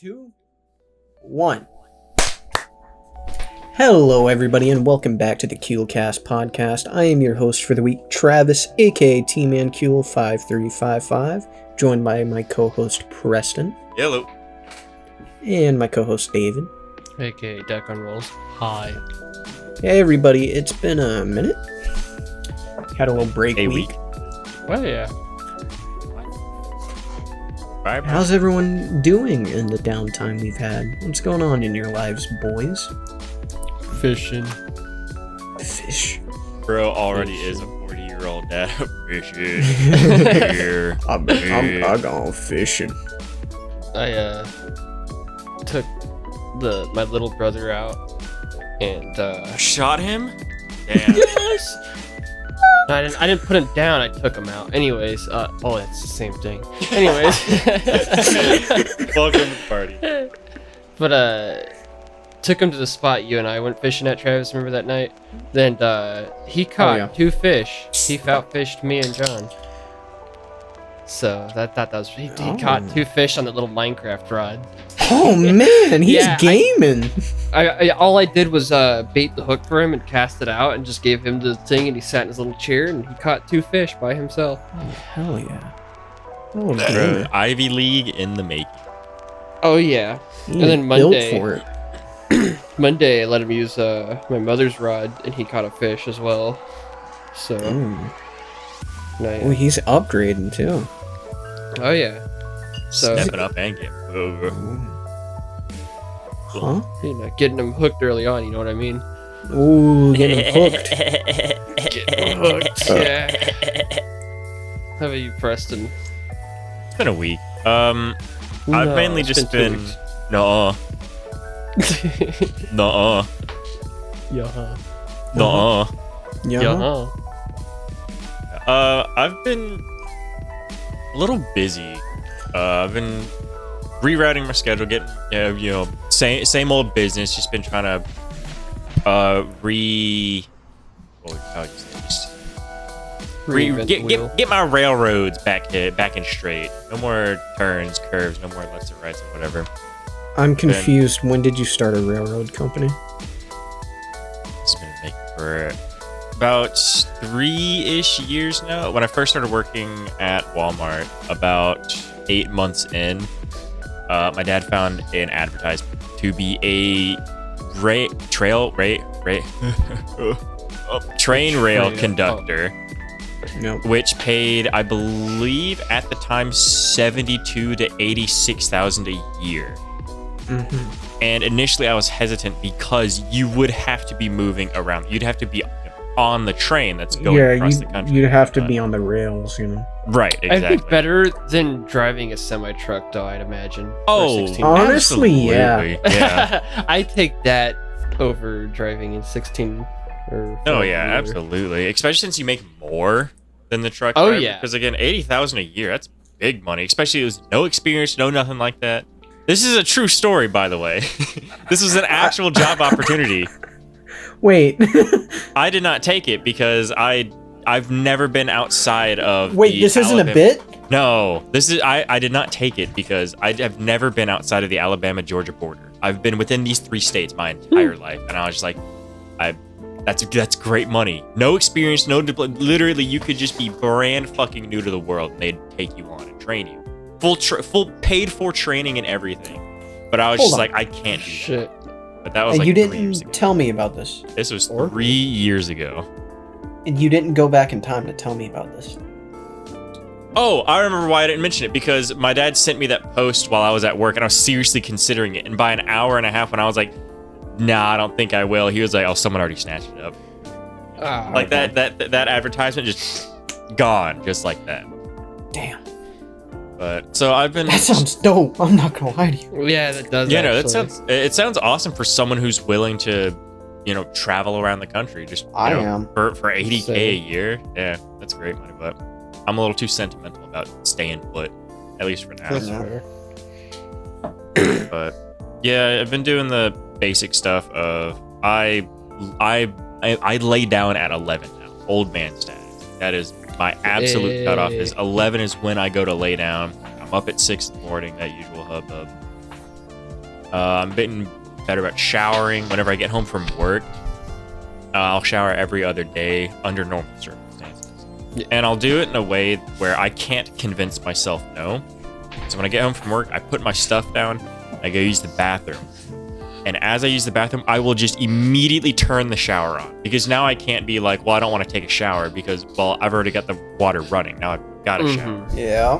2, 1. Hello, everybody, and welcome back to the Kewlcast podcast. I am your host for the week, Travis, aka T-Man Kewl 5355, joined by my co-host Preston. Hello. And my co-host David. aka Deck on Rolls. Hi. Hey, everybody, it's been a minute. Had a little break week. Well, yeah. Bye. How's everyone doing in the downtime we've had? What's going on in your lives, boys? Fishing. Fish. Bro already is a 40-year-old dad. Fishing. Here. I'm gone fishing. I took my little brother out and Shot him? Damn. yes. No, I didn't put him down. I took him out. Anyways, oh, it's the same thing. Anyways. Welcome to the party. But took him to the spot you and I went fishing at, Travis. Remember that night? Then he caught 2 fish. He outfished me and John. So that was he caught 2 fish on the little Minecraft rod. Oh man, he's gaming. I all I did was bait the hook for him and cast it out and just gave him the thing, and he sat in his little chair and he caught 2 fish by himself. Oh, hell yeah. Oh, gamer. Ivy League in the making. Oh yeah. He And then built Monday, for it. Monday I let him use my mother's rod and he caught a fish as well. So Oh, he's upgrading too. oh yeah. So Stepping up and getting over. Huh? you know, getting him hooked early on, you know what I mean? Ooh, getting hooked. Hooked. Yeah. How about you, Preston? It's been a week. I've mainly just been 2 weeks. Nuh-uh. Nuh-uh. Yeah. Nuh-uh. Yeah. I've been a little busy. I've been rerouting my schedule, getting same old business. Just been trying to get my railroads back in straight. No more turns, curves, no more lefts and rights and whatever. I'm confused. When did you start a railroad company? It's been making for about 3-ish years now. When I first started working at Walmart, about 8 months in, my dad found an advertisement to be a train rail conductor, which paid, I believe, at the time, $72,000 to $86,000 a year. Mm-hmm. And initially, I was hesitant because you would have to be moving around. You'd have to be on the train that's going across the country. You'd have to be on the rails, you know. Right, exactly. I think better than driving a semi-truck, though, I'd imagine. Oh, honestly, yeah. I take that over driving in 16 or... Oh, yeah, absolutely. Especially since you make more than the truck Oh, driver. yeah. Because, again, $80,000 a year, that's big money. Especially with no experience, no nothing like that. This is a true story, by the way. This was an actual job opportunity. Wait. I did not take it because I've never been outside of this isn't a bit? No, I did not take it because I have never been outside of the Alabama-Georgia border. I've been within these 3 states my entire life, and I was just like, that's great money. No experience, literally you could just be brand fucking new to the world and they'd take you on and train you. Full paid for training and everything. But I was just like, I can't do that. But that was like you 3 years ago. didn't tell me about this. This was 3 years ago. And you didn't go back in time to tell me about this. Oh, I remember why I didn't mention it, because my dad sent me that post while I was at work and I was seriously considering it. And by an hour and a half when I was like, nah, I don't think I will, he was like, oh, someone already snatched it up. Like that advertisement just gone, just like that. Damn. But so I've been. That sounds dope. I'm not gonna lie to you. Yeah, that does. Yeah, no, it sounds awesome for someone who's willing to, travel around the country. Just for $80K a year. Yeah, that's great money. But I'm a little too sentimental about staying put, at least for now. That's fair. But yeah, I've been doing the basic stuff of I lay down at 11 now, old man status. That is my absolute cutoff. Is 11 is when I go to lay down. I'm up at 6 in the morning, that usual hubbub. I'm getting better about showering. Whenever I get home from work, I'll shower every other day under normal circumstances. Yeah. And I'll do it in a way where I can't convince myself no. So when I get home from work, I put my stuff down, I go use the bathroom. And as I use the bathroom, I will just immediately turn the shower on. Because now I can't be like, well, I don't want to take a shower because, well, I've already got the water running. Now I've got to shower. Yeah.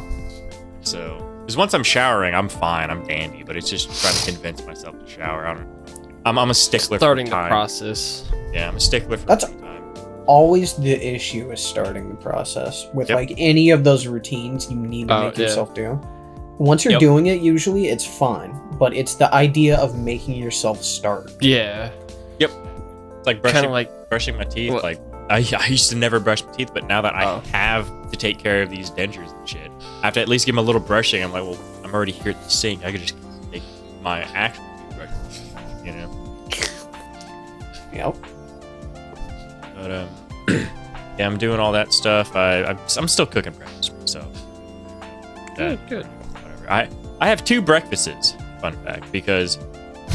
So, because once I'm showering, I'm fine, I'm dandy. But it's just trying to convince myself to shower. I'm a stickler Starting for the time. process. Yeah, I'm a stickler for That's time. always the issue is starting the process. With Yep. like any of those routines you need to make yourself do. Once you're Yep. doing it, usually it's fine. But it's the idea of making yourself start. Yeah. It's like Kind of like brushing my teeth. What? Like I used to never brush my teeth, but now that I Oh. have to take care of these dentures and shit, I have to at least give them a little brushing. I'm like, well, I'm already here at the sink. I could just take my actual toothbrush, you know. Yep. But yeah, I'm doing all that stuff. I'm still cooking breakfast for myself. good. Whatever. I have 2 breakfasts. Fun fact, because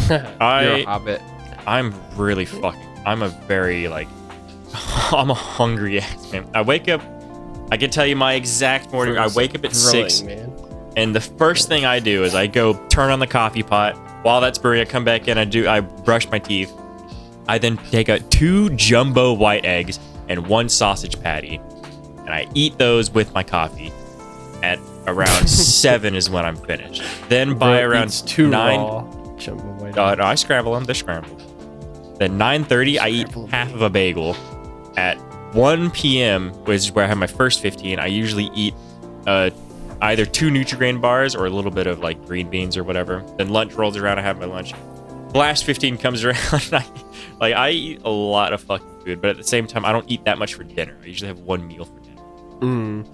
You're a hobbit. I'm really fucking. I'm a very like. I'm a hungry ass man. I wake up. I can tell you my exact morning. I wake up at 6, man. and the first thing I do is I go turn on the coffee pot. While that's brewing, I come back in. I brush my teeth. I then take out 2 jumbo white eggs and 1 sausage patty, and I eat those with my coffee. At around 7 is when I'm finished. Then by around 9, Jumbo no, I scramble them. They're scrambled. Then 9:30, I eat half of a bagel. At 1 p.m., which is where I have my first 15, I usually eat either 2 Nutri-Grain bars or a little bit of like green beans or whatever. Then lunch rolls around, I have my lunch. The last 15 comes around, I eat a lot of fucking food, but at the same time, I don't eat that much for dinner. I usually have 1 meal for dinner.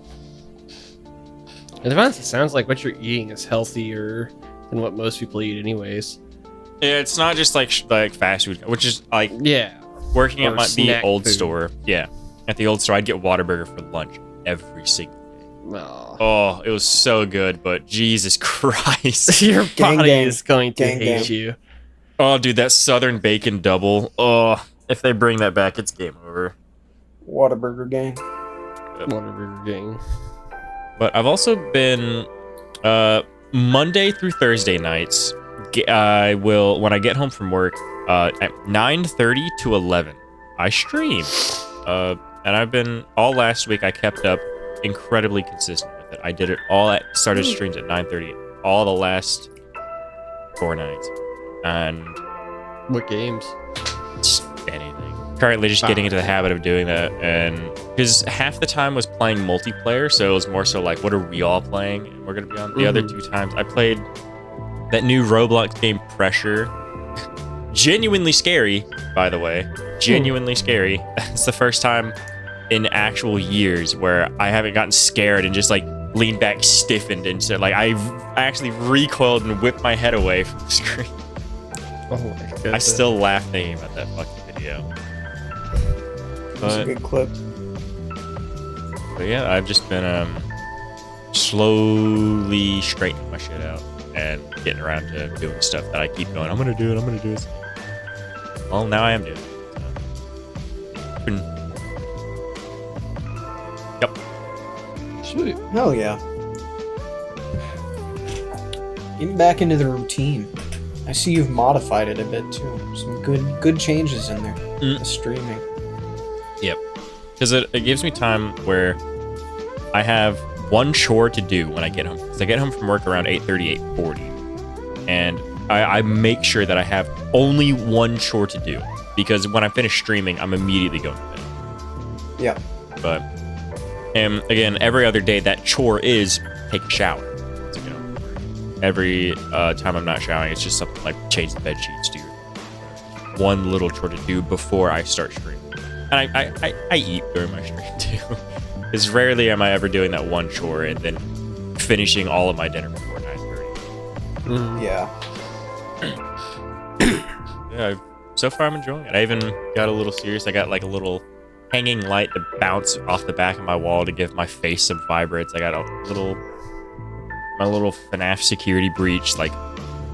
It honestly sounds like what you're eating is healthier than what most people eat anyways. Yeah, it's not just like fast food, which is like Yeah. working Or at the snack old food. store. Yeah, at the old store, I'd get Whataburger for lunch every single day. No. Oh, it was so good, but Jesus Christ. Your Gang, body gang. is going to Gang, hate gang. you. Oh, dude, that Southern Bacon double. Oh, if they bring that back, it's game over. Whataburger gang. Whatever gang. But I've also been Monday through Thursday nights. I will, when I get home from work, at 9:30 to 11, I stream. And I've been all last week. I kept up incredibly consistent with it. I did it all started streams at 9:30 all the last 4 nights, and What games? just anything. Currently, just getting into the habit of doing that, and because half the time was playing multiplayer, so it was more so like, what are we all playing? And we're gonna be on. The other 2 times, I played that new Roblox game, Pressure. Genuinely scary, by the way. Genuinely scary. It's the first time in actual years where I haven't gotten scared and just like leaned back, stiffened, and so like I actually recoiled and whipped my head away from the screen. Oh my goodness. I still laugh thinking about that fucking video. That's a good clip. But yeah, I've just been slowly straightening my shit out and getting around to doing stuff that I keep going. I'm gonna do it. Well, now I am doing it. So. Yep. Sweet. Hell yeah. Getting back into the routine. I see you've modified it a bit too. Some good changes in there. The streaming. Yep. Because it gives me time where I have 1 chore to do when I get home. Because I get home from work around 8:30, 8:40. And I make sure that I have only 1 chore to do. Because when I finish streaming, I'm immediately going to bed. Yeah. But, and again, every other day, that chore is take a shower. So, you know, every time I'm not showering, it's just something like change the bed sheets, do one little chore to do before I start streaming. And I eat during my stream too. Because rarely am I ever doing that 1 chore and then finishing all of my dinner before 9:30. Yeah. Yeah, so far I'm enjoying it. I even got a little serious. I got like a little hanging light to bounce off the back of my wall to give my face some vibrance. I got my little FNAF security breach like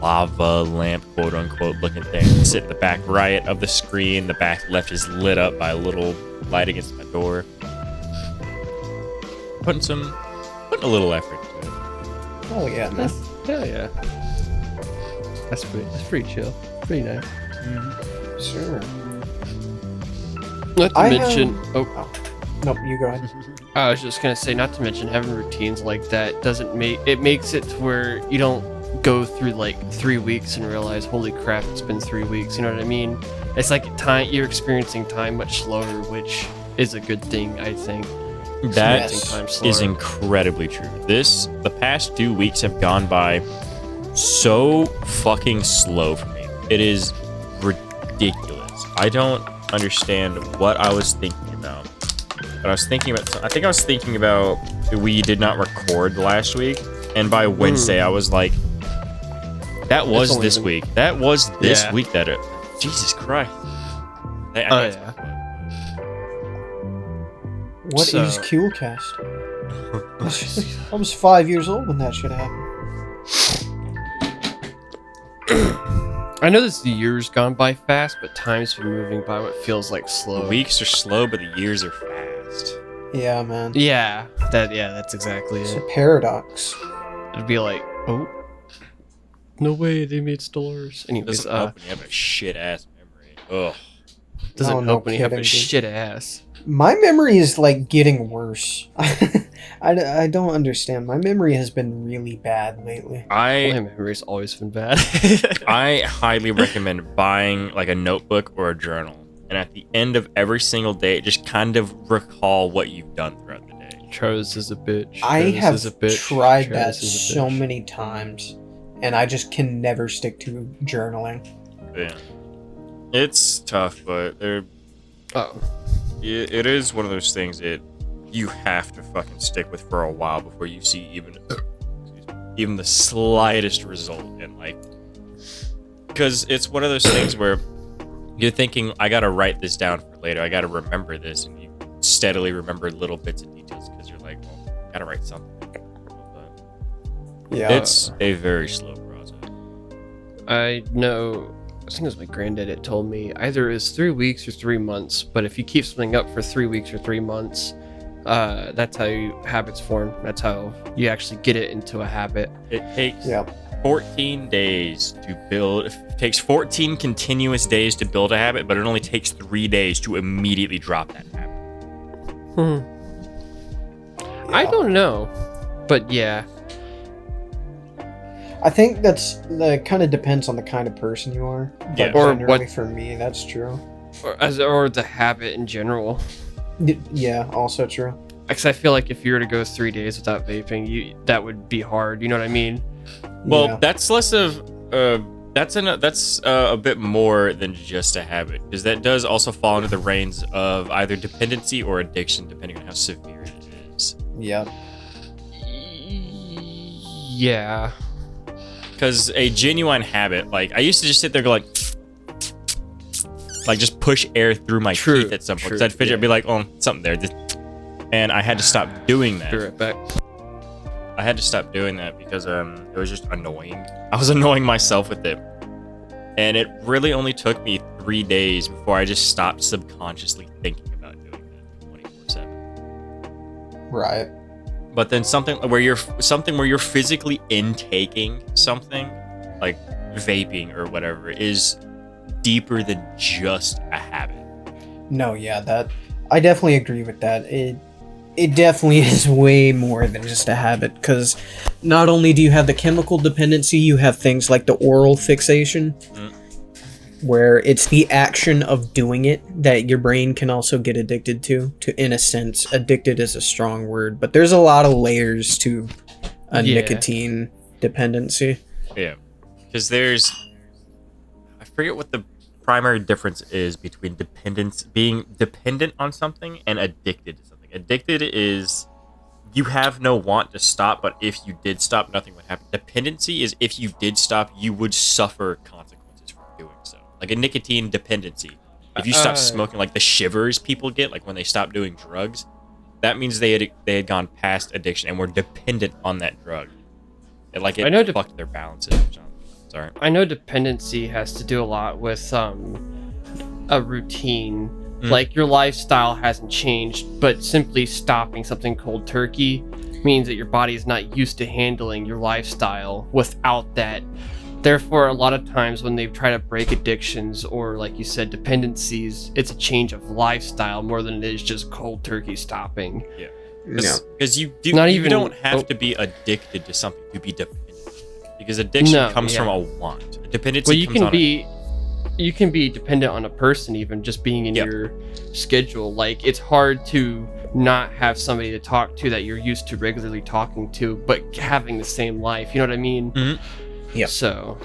lava lamp, quote unquote, looking thing. Sit in the back right of the screen. The back left is lit up by a little light against my door. Putting a little effort into it. Oh yeah, man. Hell yeah. That's pretty chill. Pretty nice. Sure. Not to mention. Nope, you go ahead. I was just gonna say, not to mention having routines like that makes it to where you don't go through like 3 weeks and realize, holy crap, it's been 3 weeks. You know what I mean? It's like you're experiencing time much slower, which is a good thing, I think. That is incredibly true. The past 2 weeks have gone by so fucking slow for me. It is ridiculous. I don't understand what I was thinking about. But I think I was thinking about we did not record last week, and by Wednesday I was like, that was this week. That was this week that it. Jesus Christ. What is Kewlcast? I was 5 years old when that shit happened. I know this year's gone by fast, but time's been moving by what feels like slow. The weeks are slow, but the years are fast. Yeah, man. Yeah, that's exactly It's it. a paradox. It'd be like, oh, no way, they made stars. Anyways, Doesn't help when you have a shit ass memory. Ugh. Doesn't help when you have a shit ass. My memory is like getting worse. I don't understand. My memory has been really bad lately. My memory's always been bad. I highly recommend buying like a notebook or a journal, and at the end of every single day, just kind of recall what you've done throughout the day. Travis is a bitch. I have tried that so many times, and I just can never stick to journaling. Yeah, it's tough, but it is one of those things that you have to fucking stick with for a while before you see even the slightest result. And like, because it's one of those things where you're thinking, I gotta write this down for later, I gotta remember this, and you steadily remember little bits and details because you're like, well, I gotta write something. But Yeah, it's a very slow process. I know. I think it was my granddad that told me either it's 3 weeks or 3 months, but if you keep something up for 3 weeks or 3 months, that's how habits form. That's how you actually get it into a habit. It takes 14 days to build. It takes 14 continuous days to build a habit, but it only takes 3 days to immediately drop that habit. I don't know, but yeah. I think that kind of depends on the kind of person you are. Yeah. But generally for me, that's true. Or the habit in general. Yeah, also true. Because I feel like if you were to go 3 days without vaping, that would be hard. You know what I mean? Well, that's less of that's a bit more than just a habit, because that does also fall under the reins of either dependency or addiction, depending on how severe it is. Yeah. Yeah. Because a genuine habit, like I used to just sit there and go like just push air through my teeth at some point. Because I'd fidget, I'd be like, oh, something there. And I had to stop doing that. Be right back. I had to stop doing that because it was just annoying. I was annoying myself with it. And it really only took me 3 days before I just stopped subconsciously thinking about doing that 24/7. Right. But then something where you're physically intaking something like vaping or whatever is deeper than just a habit. No, yeah, I definitely agree with that. It definitely is way more than just a habit, because not only do you have the chemical dependency, you have things like the oral fixation, where it's the action of doing it that your brain can also get addicted to. In a sense, addicted is a strong word, but there's a lot of layers to a nicotine dependency. Yeah, because I forget what the primary difference is between being dependent on something and addicted to something. Addicted is you have no want to stop, but if you did stop, nothing would happen. Dependency is if you did stop, you would suffer consequences from doing so. Like a nicotine dependency. If you stop smoking, like the shivers people get, like when they stop doing drugs, that means they had gone past addiction and were dependent on that drug. I know fucked their balances or something. Sorry. I know dependency has to do a lot with a routine. Like your lifestyle hasn't changed, but simply stopping something cold turkey means that your body is not used to handling your lifestyle without that. Therefore, a lot of times when they try to break addictions or, like you said, dependencies, it's a change of lifestyle more than it is just cold turkey stopping. Yeah. Because you don't have to be addicted to something to be dependent. Because addiction comes from a want. Dependency you can be dependent on a person, even just being in your schedule. Like, it's hard to not have somebody to talk to that you're used to regularly talking to, but having the same life. You know what I mean? Yeah. So,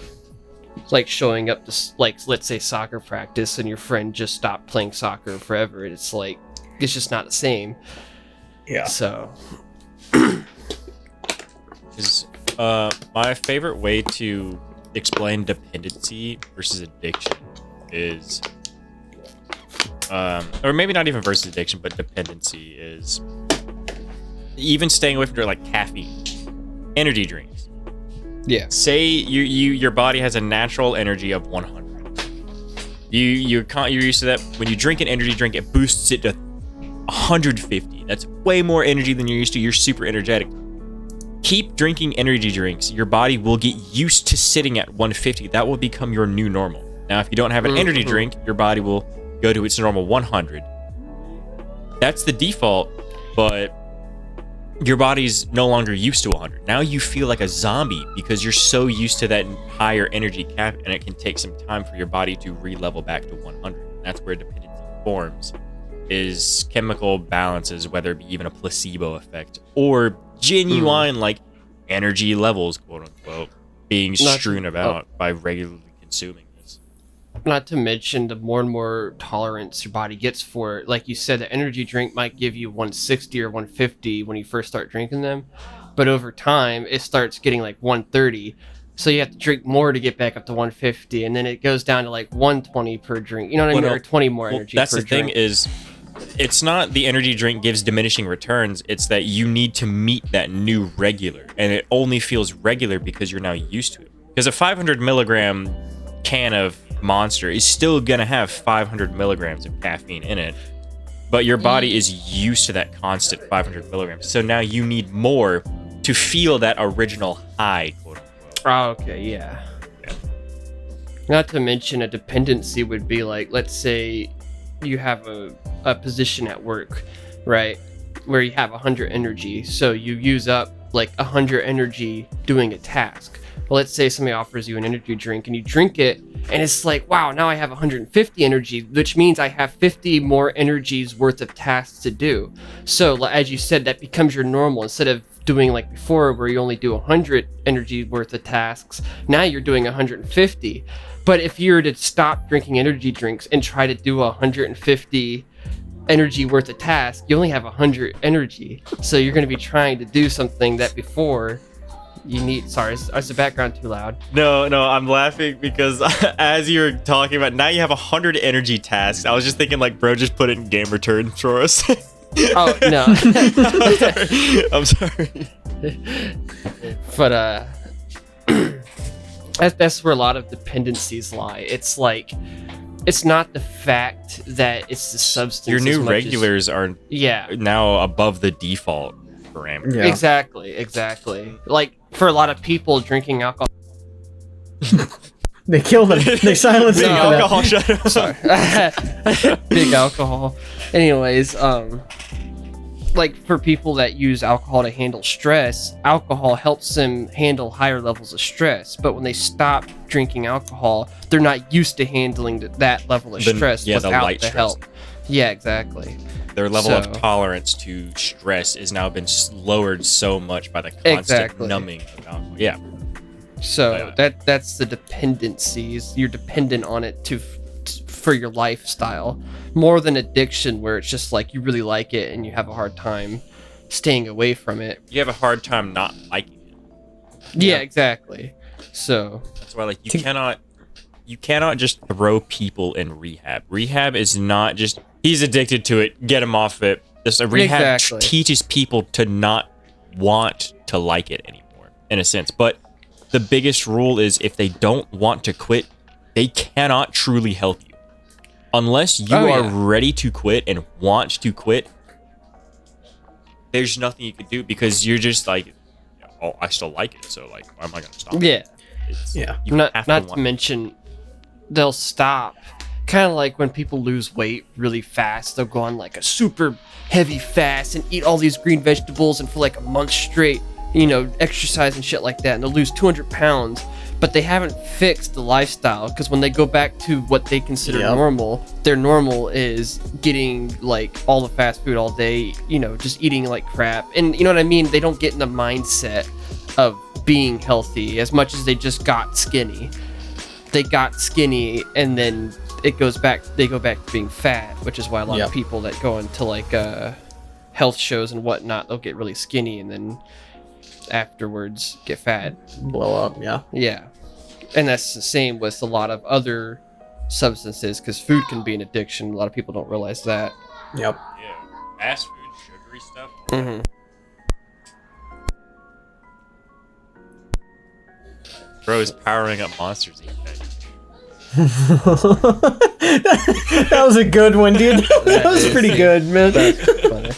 like showing up to, like, let's say soccer practice, and your friend just stopped playing soccer forever. It's like, it's just not the same. Yeah. So, my favorite way to explain dependency versus addiction is, or maybe not even versus addiction, but dependency is even staying away from like caffeine, energy drinks. Yeah. Say your body has a natural energy of 100. You're used to that. When you drink an energy drink, it boosts it to 150. That's way more energy than you're used to. You're super energetic. Keep drinking energy drinks. Your body will get used to sitting at 150. That will become your new normal. Now, if you don't have an energy drink, your body will go to its normal 100. That's the default, but your body's no longer used to 100. Now you feel like a zombie because you're so used to that higher energy cap, and it can take some time for your body to re-level back to 100. That's where dependency forms, is chemical balances, whether it be even a placebo effect or genuine like energy levels, quote unquote, being strewn about by regularly consuming this. Not to mention the more and more tolerance your body gets for it. Like you said, the energy drink might give you 160 or 150 when you first start drinking them, but over time it starts getting like 130. So you have to drink more to get back up to 150, and then it goes down to like 120 per drink. You know what I mean? Or 20 more energy. That's per the thing drink. is, it's not the energy drink gives diminishing returns. It's that you need to meet that new regular, and it only feels regular because you're now used to it. Because a 500 milligram can of Monster is still gonna have 500 milligrams of caffeine in it, but your body is used to that constant 500 milligrams. So now you need more to feel that original high, quote unquote. Oh, okay, yeah. Not to mention a dependency would be like, let's say you have a position at work, right, where you have 100 energy, so you use up like 100 energy doing a task. Well, let's say somebody offers you an energy drink and you drink it, and it's like, wow, now I have 150 energy, which means I have 50 more energies worth of tasks to do. So as you said, that becomes your normal. Instead of doing like before where you only do 100 energy worth of tasks, now you're doing 150. But if you were to stop drinking energy drinks and try to do 150 energy worth of tasks, you only have 100 energy. So you're going to be trying to do something that before you need. Sorry, is the background too loud? No, I'm laughing because as you're talking about, now you have 100 energy tasks. I was just thinking like, bro, just put it in game return for us. Oh, no. I'm sorry. But that's where a lot of dependencies lie. It's like, it's not the fact that it's the substance. Your new regulars are now above the default parameter. Yeah. Exactly. Like, for a lot of people, drinking alcohol. They killed him. They silenced him. Alcohol, shut up. Sorry. Big alcohol. Anyways, like for people that use alcohol to handle stress, alcohol helps them handle higher levels of stress. But when they stop drinking alcohol, they're not used to handling that level of stress without the help. Yeah, exactly. Their level of tolerance to stress is now been lowered so much by the constant numbing of alcohol. Yeah. So that's the dependencies. You're dependent on it for your lifestyle, more than addiction, where it's just like you really like it and you have a hard time staying away from it. You have a hard time not liking it. Yeah, exactly. So that's why, like, you cannot just throw people in rehab. Rehab is not just he's addicted to it, get him off it. Just a rehab teaches people to not want to like it anymore. in a sense. But the biggest rule is if they don't want to quit, they cannot truly help you. Unless you are ready to quit and want to quit, there's nothing you could do because you're just like, oh, I still like it, so like, why am I gonna stop? Yeah. Not to mention, they'll stop. Kind of like when people lose weight really fast, they'll go on like a super heavy fast and eat all these green vegetables and for like a month straight, exercise and shit like that, and they'll lose 200 pounds. But they haven't fixed the lifestyle because when they go back to what they consider normal, their normal is getting like all the fast food all day, just eating like crap. And you know what I mean? They don't get in the mindset of being healthy as much as they just got skinny. They got skinny and then they go back to being fat, which is why a lot of people that go into like health shows and whatnot, they'll get really skinny and then afterwards get fat. Blow up, Yeah. And that's the same with a lot of other substances because food can be an addiction. A lot of people don't realize that. Yep. Yeah, fast food, sugary stuff. Mm-hmm. Bro is powering up Monsters Inc. That was a good one, dude. That was pretty good, man. That's funny.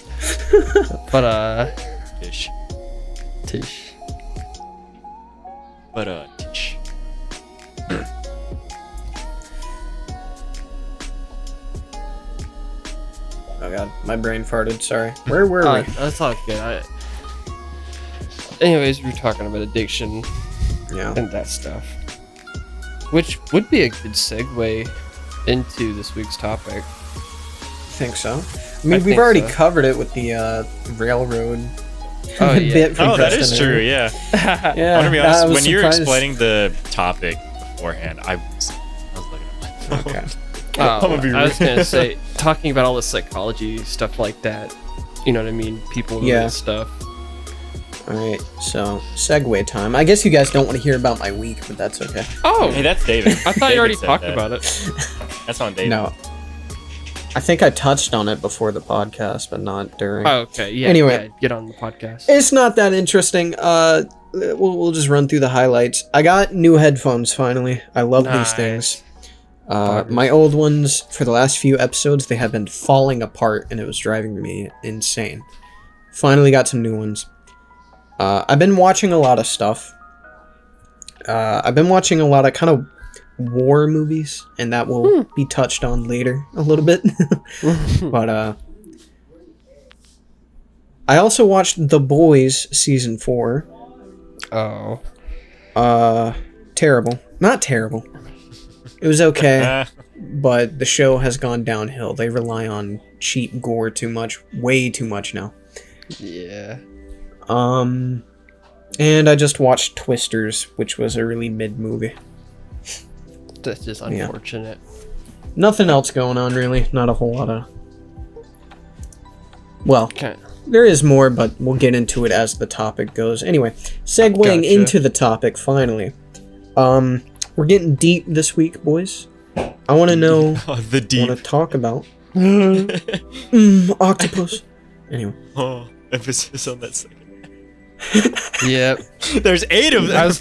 But Tish. Tish. But Tish. Oh god, my brain farted. Sorry. Where were we? That's all good. Anyways, we were talking about addiction and that stuff, which would be a good segue into this week's topic. I think so. I mean, we've already covered it with the railroad bit from that Preston is true. Yeah. Yeah. I'm gonna be honest. When you're surprised. explaining the topic beforehand, I was looking at my phone. Okay. I was gonna say, talking about all the psychology stuff like that. You know what I mean? People and that stuff. Alright, so segue time. I guess you guys don't want to hear about my week, but that's okay. Oh, Hey, that's David. I thought you already talked about it. That's on David. No. I think I touched on it before the podcast, but not during. Oh, okay. Yeah. Anyway. get on the podcast. It's not that interesting. We'll just run through the highlights. I got new headphones finally. I love these things. My old ones, for the last few episodes, they have been falling apart, and it was driving me insane. Finally got some new ones. I've been watching a lot of stuff. I've been watching a lot of kind of war movies, and that will be touched on later a little bit. But I also watched The Boys season 4. Oh. Terrible. Not terrible. It was okay, but the show has gone downhill. They rely on cheap gore too much, way too much now. Yeah. And I just watched Twisters, which was a really mid movie. That's just unfortunate. Nothing else going on, really. Not a whole lot of... Well, Okay. there is more, but we'll get into it as the topic goes. Anyway, segueing into the topic, finally. We're getting deep this week, boys. I want to know... The deep. I want to talk about... octopus. Anyway. Oh, emphasis on that second. Yep. There's 8 of them.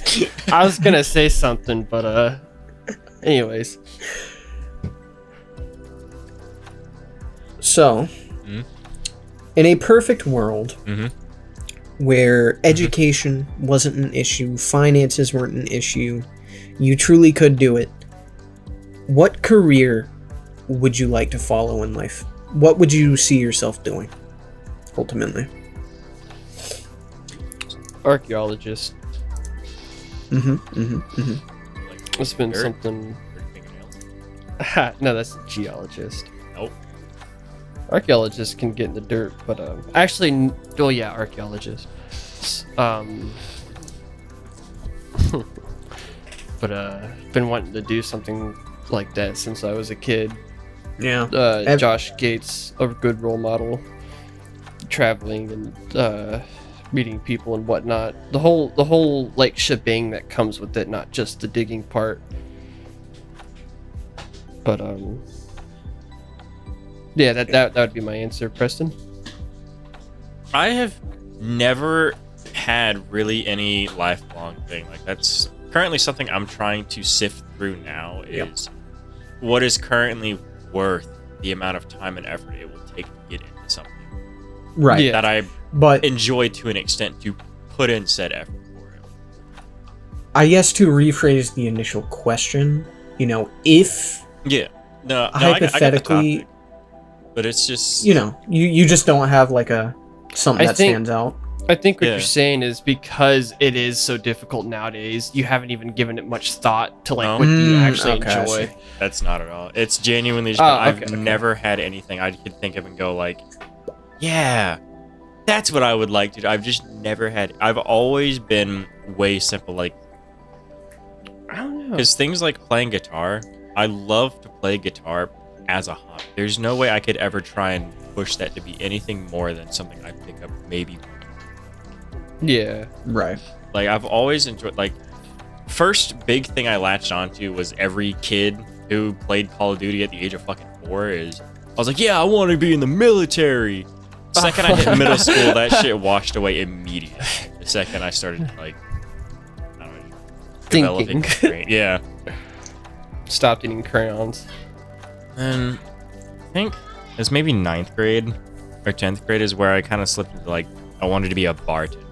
I was gonna say something, but anyways. So, in a perfect world where education wasn't an issue, finances weren't an issue, you truly could do it, what career would you like to follow in life? What would you see yourself doing, ultimately? Archaeologist. It's been something. No, that's a geologist. Nope. Archaeologists can get in the dirt, but actually, archaeologist. But been wanting to do something like that since I was a kid. Yeah. Josh Gates, a good role model, traveling and meeting people and whatnot. The whole like shebang that comes with it, not just the digging part. But yeah, that would be my answer, Preston. I have never had really any lifelong thing. Like that's currently something I'm trying to sift through now is what is currently worth the amount of time and effort it will take to get into something. Right. That I enjoy to an extent to put in said effort for it. I guess to rephrase the initial question, you know, if hypothetically, I get the topic, but it's just, you know, you just don't have like something that stands out. I think what you're saying is because it is so difficult nowadays, you haven't even given it much thought to like what do you actually enjoy. That's not at all. It's genuinely just I've never had anything I could think of and go like, yeah, that's what I would like to do. I've just never had. I've always been way simple. Like, I don't know. Because things like playing guitar, I love to play guitar as a hobby. There's no way I could ever try and push that to be anything more than something I pick up maybe. Yeah. Right. Like, I've always enjoyed, like, first big thing I latched onto was every kid who played Call of Duty at the age of fucking 4 is, I was like, yeah, I want to be in the military. The second I hit middle school, that shit washed away immediately. The second I started, like, I don't know, developing my brain. Yeah. Stopped eating crayons. And I think it was maybe 9th grade or 10th grade is where I kind of slipped into, like, I wanted to be a bartender.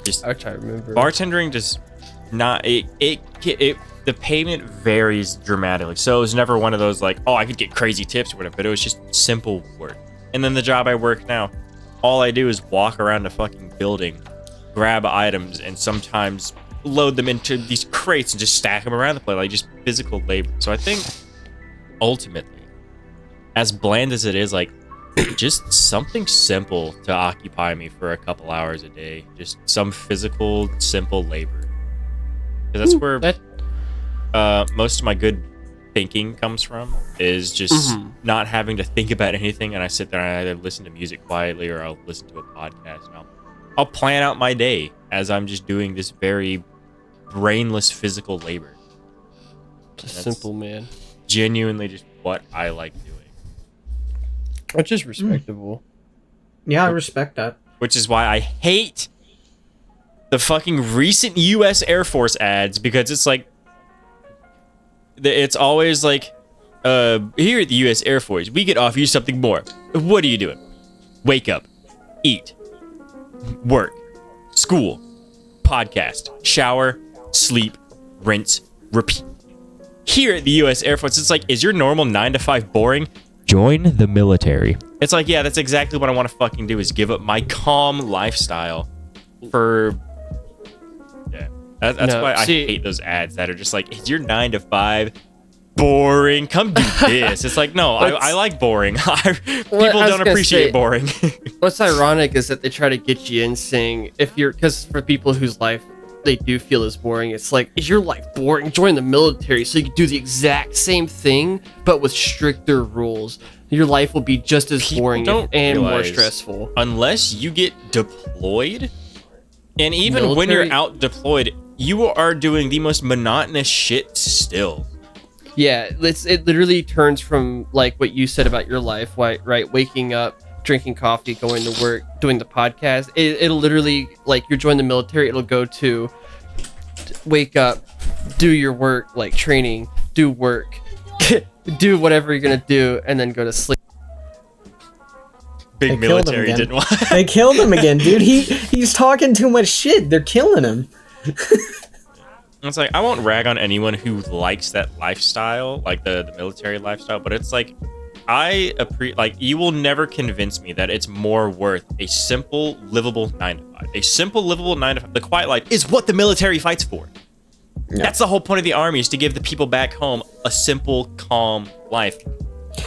Just I try to remember. Bartending just not the payment varies dramatically. So it was never one of those like, oh, I could get crazy tips or whatever, but it was just simple work. And then the job I work now, all I do is walk around a fucking building, grab items, and sometimes load them into these crates and just stack them around the place, like just physical labor. So I think ultimately, as bland as it is, like just something simple to occupy me for a couple hours a day, just some physical, simple labor. That's where most of my good thinking comes from, is just not having to think about anything, and I sit there and I either listen to music quietly or I'll listen to a podcast, and I'll plan out my day as I'm just doing this very brainless physical labor. Just simple, man. Genuinely just what I like doing. Which is respectable. Yeah, I respect that. Which is why I hate the fucking recent U.S. Air Force ads, because it's like, it's always like, here at the U.S. Air Force, we could offer you something more. What are you doing? Wake up, eat, work, school, podcast, shower, sleep, rinse, repeat. Here at the U.S. Air Force, it's like, is your normal 9 to 5 boring? Join the military. It's like, yeah, that's exactly what I want to fucking do, is give up my calm lifestyle for... Yeah. That's why I hate those ads that are just like, is your 9 to 5 boring? Come do this. It's like, no, I like boring. People don't appreciate boring. What's ironic is that they try to get you in saying, because for people whose life they do feel is boring, it's like, is your life boring? Join the military so you can do the exact same thing but with stricter rules. Your life will be just as boring and more stressful. Unless you get deployed, and even when you're out deployed, you are doing the most monotonous shit still. Yeah, it literally turns from like what you said about your life, right? Waking up, drinking coffee, going to work, doing the podcast. It'll literally, like, you're joining the military, it'll go to wake up, do your work, like training, do work, do whatever you're gonna do, and then go to sleep. Big military didn't want. They killed him again, dude. He's talking too much shit. They're killing him. It's like, I won't rag on anyone who likes that lifestyle, like the military lifestyle, but it's like, you will never convince me that it's more worth a simple, livable 9 to 5. A simple, livable 9 to 5. The quiet life is what the military fights for. Yeah. That's the whole point of the army, is to give the people back home a simple, calm life.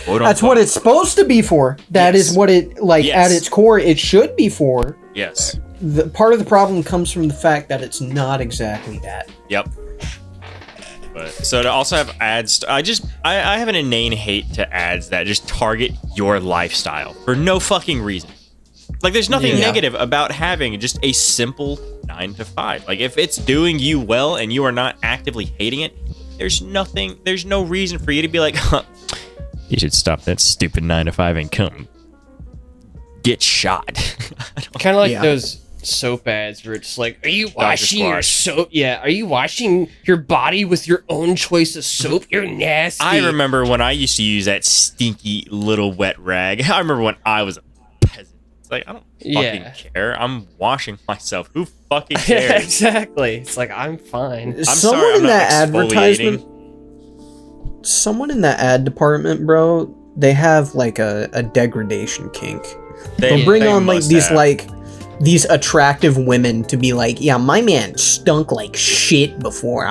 That's what it's supposed to be for. That is what it, at its core, it should be for. Yes. The part of the problem comes from the fact that it's not exactly that. Yep. But so to also have ads, I have an inane hate to ads that just target your lifestyle for no fucking reason. Like, there's nothing negative about having just a simple 9 to 5. Like, if it's doing you well and you are not actively hating it, there's no reason for you to be like, you should stop that stupid 9 to 5 and come get shot. Kind of like soap ads where it's like, are you washing your soap? Yeah, are you washing your body with your own choice of soap? You're nasty. I remember when I used to use that stinky little wet rag. I remember when I was a peasant. It's like, I don't fucking care. I'm washing myself. Who fucking cares? Yeah, exactly. It's like, I'm fine. I'm sorry, I'm not exfoliating. Someone in that ad department, bro, they have like a degradation kink. They'll bring on like these attractive women to be like, yeah, my man stunk like shit before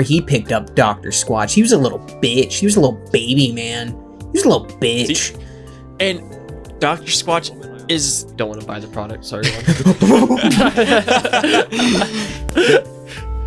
he picked up Dr. Squatch. He was a little bitch. He was a little baby man. He was a little bitch. See, and Dr. Squatch is... Don't want to buy the product, sorry.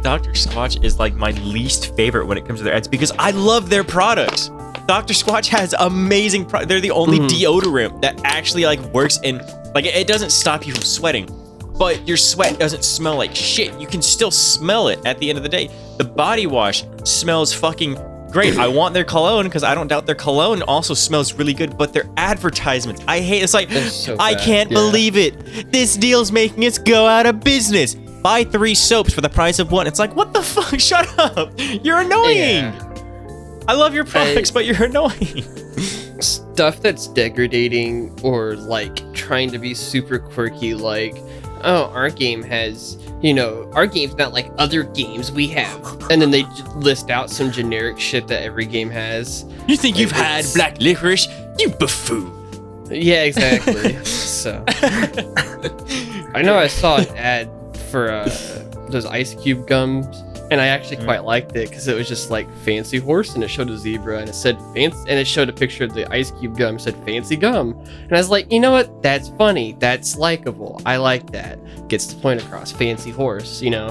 Dr. Squatch is like my least favorite when it comes to their ads because I love their products. Dr. Squatch has amazing they're the only deodorant that actually like works in like it doesn't stop you from sweating, but your sweat doesn't smell like shit. You can still smell it at the end of the day. The body wash smells fucking great. I want their cologne because I don't doubt their cologne also smells really good, but their advertisements, I hate. It's like, so I can't believe it. This deal's making us go out of business. Buy 3 soaps for the price of 1. It's like, what the fuck? Shut up. You're annoying. Yeah. I love your products, but you're annoying. Stuff that's degrading or like trying to be super quirky, like, oh, our game has, our game's not like other games we have. And then they list out some generic shit that every game has. You think you've had black licorice? You buffoon. Yeah, exactly. So, I know I saw an ad for those ice cube gums. And I actually quite liked it because it was just like fancy horse, and it showed a zebra, and it said fancy, and it showed a picture of the ice cube gum. It said fancy gum, and I was like, you know what? That's funny. That's likable. I like that. Gets the point across. Fancy horse, zebra.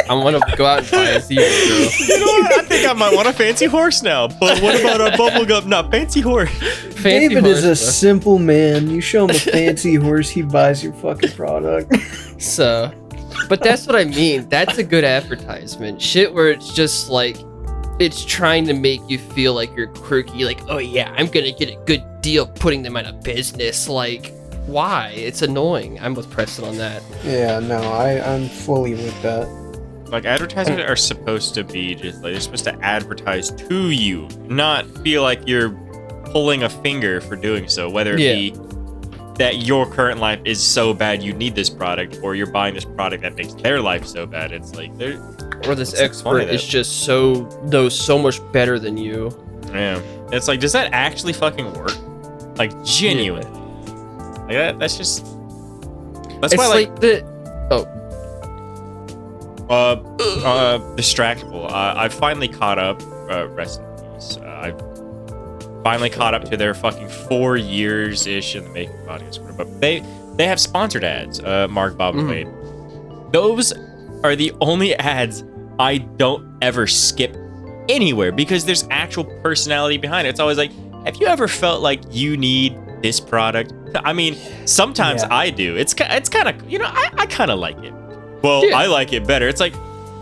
I want to go out and buy a zebra. Girl. You know what? I think I might want a fancy horse now. But what about our bubble gum? Not fancy horse. David is a simple man. You show him a fancy horse, he buys your fucking product. So. But that's what I mean. That's a good advertisement. Shit where it's just like, it's trying to make you feel like you're quirky. Like, oh yeah, I'm going to get a good deal putting them out of business. Like, why? It's annoying. I'm with Preston on that. Yeah, no, I'm fully with that. Like, advertisements are supposed to be just like, they're supposed to advertise to you, not feel like you're pulling a finger for doing so, whether it be that your current life is so bad you need this product, or you're buying this product that makes their life so bad. It's like they're or this expert is just knows so much better than you. Yeah, it's like, does that actually fucking work? Like, genuine? Yeah. Like that's just that's why like the Distractable. I finally caught up. Rest in peace. I've finally caught up to their fucking 4 years ish in the making podcast. But they have sponsored ads. Mark, Bob, and Wade. Those are the only ads I don't ever skip anywhere because there's actual personality behind it. It's always like, have you ever felt like you need this product? I mean, sometimes I do. It's kind of, I kind of like it. Well, I like it better. It's like,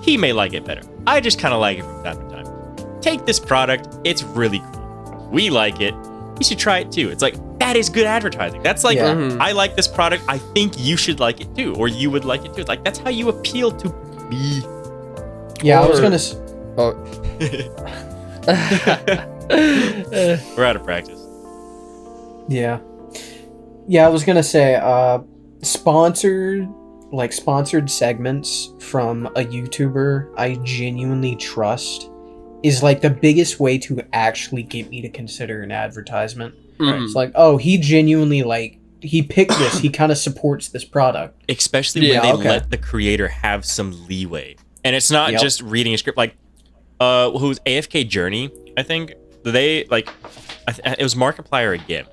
he may like it better. I just kind of like it from time to time. Take this product. It's really cool. We like it. You should try it too. It's like, that is good advertising. That's like, I like this product. I think you should like it too, or you would like it too. It's like, that's how you appeal to me. Yeah, I was gonna. We're out of practice. Yeah, I was gonna say, sponsored segments from a YouTuber I genuinely trust is like the biggest way to actually get me to consider an advertisement. Right? It's like, oh, he genuinely he picked this. He kind of supports this product. Especially when they let the creator have some leeway. And it's not just reading a script. Like, who's AFK Journey, I think. They, it was Markiplier again.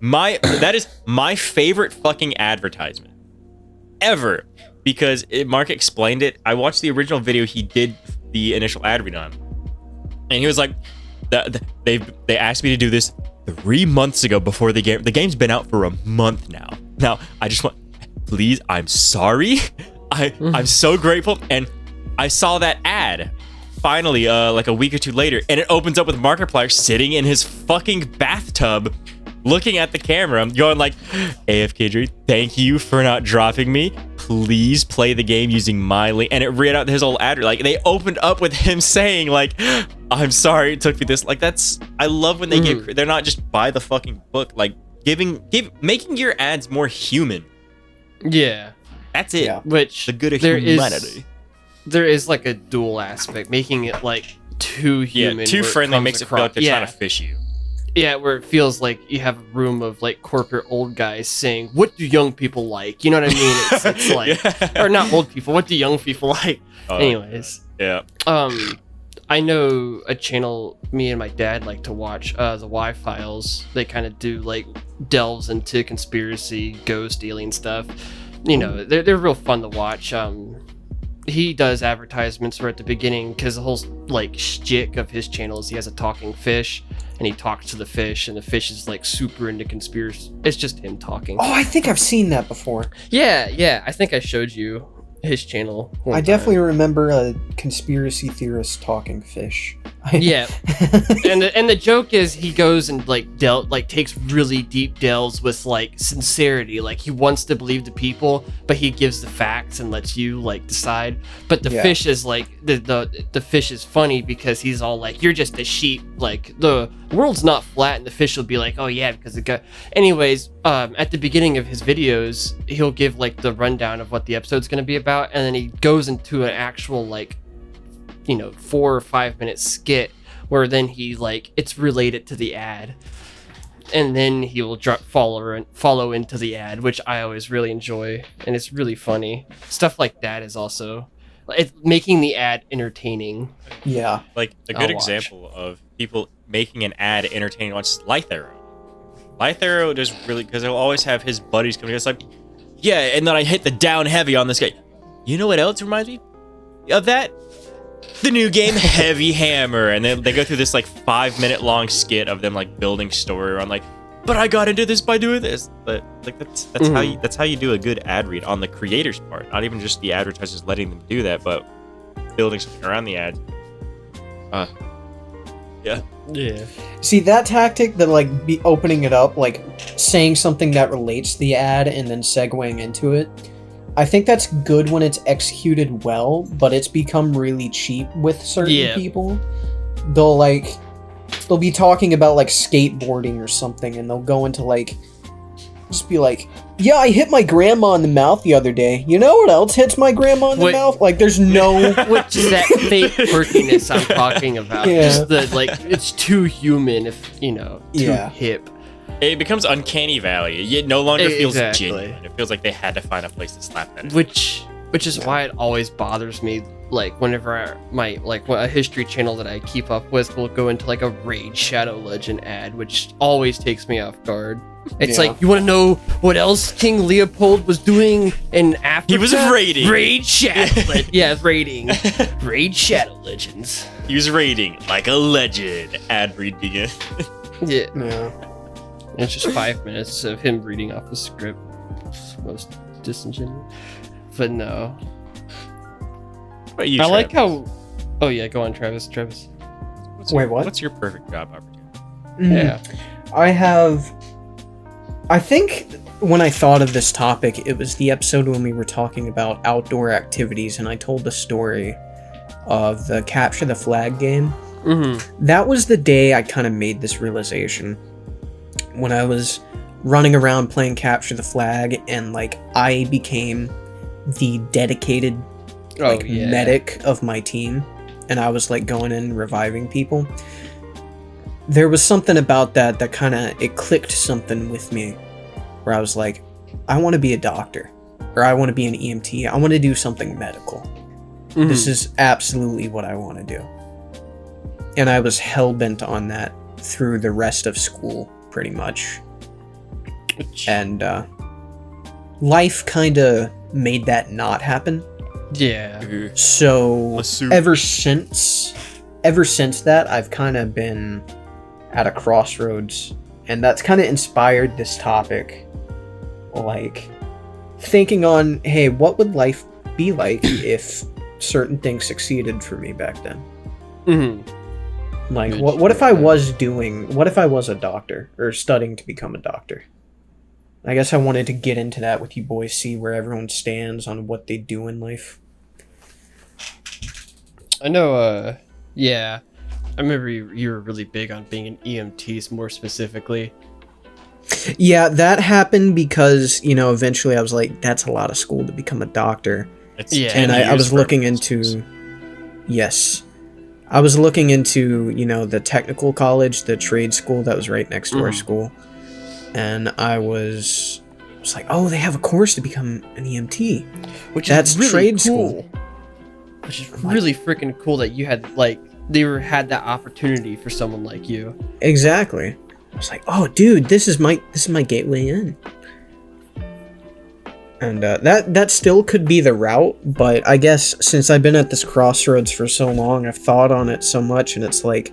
That is my favorite fucking advertisement ever. Because Mark explained it. I watched the original video he did the initial ad read on. And he was like, they asked me to do this 3 months ago before the game. The game's been out for a month now. Now, I just want, please, I'm sorry. I'm so grateful. And I saw that ad finally like a week or two later, and it opens up with Markiplier sitting in his fucking bathtub looking at the camera, going like, AFK Dream, thank you for not dropping me. Please play the game using my link. And it read out his old ad. Like, they opened up with him saying like, I'm sorry it took me this. Like, that's, I love when they give, they're not just by the fucking book, like making your ads more human. Yeah. That's it. Yeah. Which the good of humanity. There is like a dual aspect, making it like too human. Yeah, too friendly makes it feel like they're trying to fish you. Yeah, where it feels like you have a room of like corporate old guys saying, "What do young people like?" You know what I mean? It's like, or not old people. What do young people like? Anyways, yeah. I know a channel me and my dad like to watch, the Y Files. They kind of do like delves into conspiracy, ghost, alien stuff. You know, they're real fun to watch. He does advertisements right at the beginning because the whole like shtick of his channel is he has a talking fish and he talks to the fish and the fish is like super into conspiracy. It's just him talking. Oh, I think I've seen that before. Yeah. I think I showed you his channel. I definitely remember a conspiracy theorist talking fish. Yeah, and the joke is he goes and like takes really deep delves with like sincerity. Like he wants to believe the people, but he gives the facts and lets you like decide. But the fish is like the fish is funny because he's all like, "You're just a sheep. Like the world's not flat." And the fish will be like, "Oh yeah, because it got." Anyways, at the beginning of his videos, he'll give like the rundown of what the episode's going to be about, and then he goes into an actual like, 4 or 5 minute skit where then he like it's related to the ad, and then he will follow into the ad, which I always really enjoy, and it's really funny. Stuff like that is also it's making the ad entertaining. Yeah, like a good example of people making an ad entertaining. Watch Life Arrow. Life Arrow does really, because he'll always have his buddies coming. It's like, yeah, and then I hit the down heavy on this guy. You know what else reminds me of that? The new game Heavy Hammer. And then they go through this like 5-minute long skit of them like building story around like, but I got into this by doing this. But like that's how you do a good ad read on the creator's part. Not even just the advertisers letting them do that, but building something around the ad. Yeah. See, that tactic, the like be opening it up, like saying something that relates to the ad and then segueing into it, I think that's good when it's executed well, but it's become really cheap with certain people. They'll be talking about like skateboarding or something, and they'll go into like, just be like, yeah, I hit my grandma in the mouth the other day. You know what else hits my grandma in the mouth? Like, there's no... Which is that fake quirkiness I'm talking about. Yeah. Just the, like, it's too human if, too hip. It becomes uncanny valley. It no longer feels genuine. It feels like they had to find a place to slap that in. Which is why it always bothers me, like, whenever a history channel that I keep up with will go into, like, a Raid Shadow Legend ad, which always takes me off guard. It's like, you want to know what else King Leopold was doing in Africa? He was raiding. Raid Shadow raiding. Raid Shadow Legends. He was raiding like a legend. Ad read begin. Yeah. It's just 5 minutes of him reading off the script. It's most disingenuous. But no. What about you, I Travis? like how... Oh yeah, go on, Travis. Wait, what? What's your perfect job opportunity? Yeah. I think when I thought of this topic, it was the episode when we were talking about outdoor activities, and I told the story of the Capture the Flag game. Mm-hmm. That was the day I kind of made this realization. When I was running around playing Capture the Flag, and like I became the dedicated medic of my team, and I was like going in and reviving people. There was something about that kind of, it clicked something with me, where I was like, I want to be a doctor, or I want to be an EMT. I want to do something medical. Mm-hmm. This is absolutely what I want to do. And I was hell-bent on that through the rest of school, pretty much. And life kind of made that not happen. Yeah. So ever since that, I've kind of been at a crossroads, and that's kind of inspired this topic. Like, thinking on, hey, what would life be like if certain things succeeded for me back then? Mm-hmm. Like, what if I was a doctor or studying to become a doctor? I guess I wanted to get into that with you boys, see where everyone stands on what they do in life. I know, yeah. I remember you were really big on being an EMT, more specifically. Yeah, that happened because, eventually I was like, that's a lot of school to become a doctor. And I was looking into... Yes. I was looking into, the technical college, the trade school that was right next to our school. And I was like, oh, they have a course to become an EMT. That's really trade cool. school. Which is really freaking cool that you had, had that opportunity for someone like you. Exactly. I was like, oh, dude, this is my gateway in. And that still could be the route, but I guess since I've been at this crossroads for so long, I've thought on it so much, and it's like,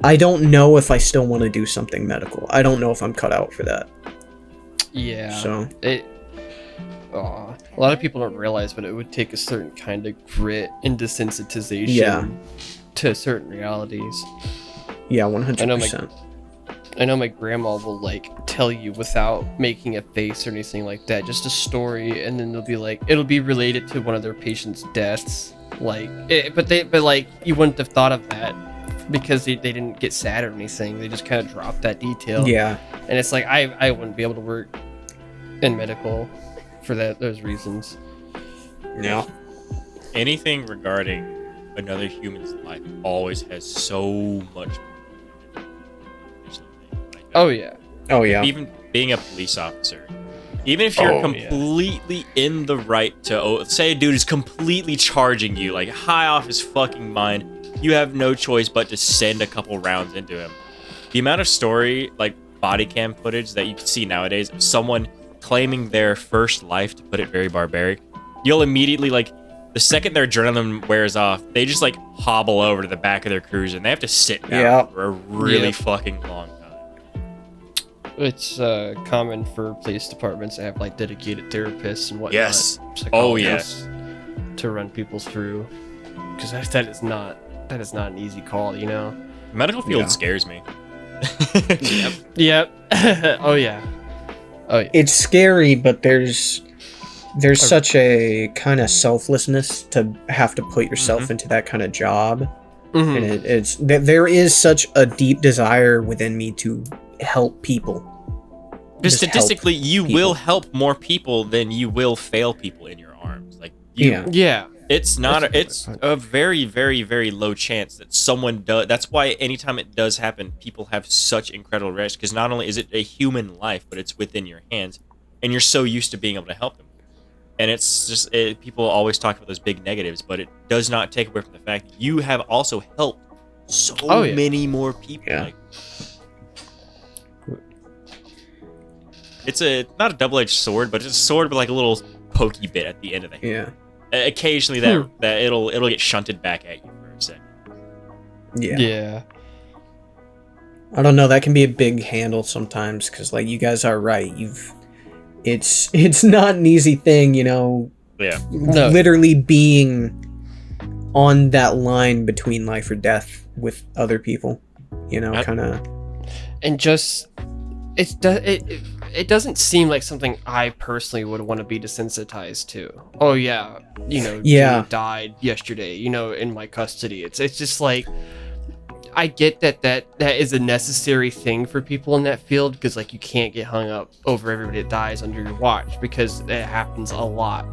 I don't know if I still want to do something medical. I don't know if I'm cut out for that. Yeah. So a lot of people don't realize, but it would take a certain kind of grit and desensitization to certain realities. Yeah, 100%. I know my grandma will tell you without making a face or anything like that, just a story, and then it'll be related to one of their patients' deaths. But you wouldn't have thought of that because they didn't get sad or anything. They just kind of dropped that detail. Yeah. And it's like I wouldn't be able to work in medical for those reasons. Yeah. Anything regarding another human's life always has so much. Oh yeah. Even being a police officer, even if you're completely in the right to say a dude is completely charging you high off his fucking mind, you have no choice but to send a couple rounds into him. The amount of body cam footage that you can see nowadays of someone claiming their first life, to put it very barbaric, you'll immediately the second their adrenaline wears off, they just hobble over to the back of their cruiser and they have to sit down for a really fucking long time. It's common for police departments to have dedicated therapists and whatnot. Yes. To run people through, because that is not an easy call, Medical field scares me. Yep. Oh yeah. It's scary, but there's such a kind of selflessness to have to put yourself into that kind of job, and there is such a deep desire within me to help people. Because statistically, you will help more people than you will fail people in your arms. It's a very, very, very low chance that someone does. That's why anytime it does happen, people have such incredible risk. Because not only is it a human life, but it's within your hands, and you're so used to being able to help them. And it's just people always talk about those big negatives, but it does not take away from the fact that you have also helped so many more people. Yeah. It's not a double-edged sword, but it's a sword with a little pokey bit at the end of the hand. Yeah. Occasionally that it'll get shunted back at you for a second. Yeah. I don't know, that can be a big handle sometimes, because you guys are right. It's not an easy thing, Yeah. No. Literally being on that line between life or death with other people, kind of. And just it doesn't seem like something I personally would want to be desensitized to. Oh yeah, Jimmy died yesterday, in my custody. It's just I get that is a necessary thing for people in that field, because you can't get hung up over everybody that dies under your watch, because it happens a lot.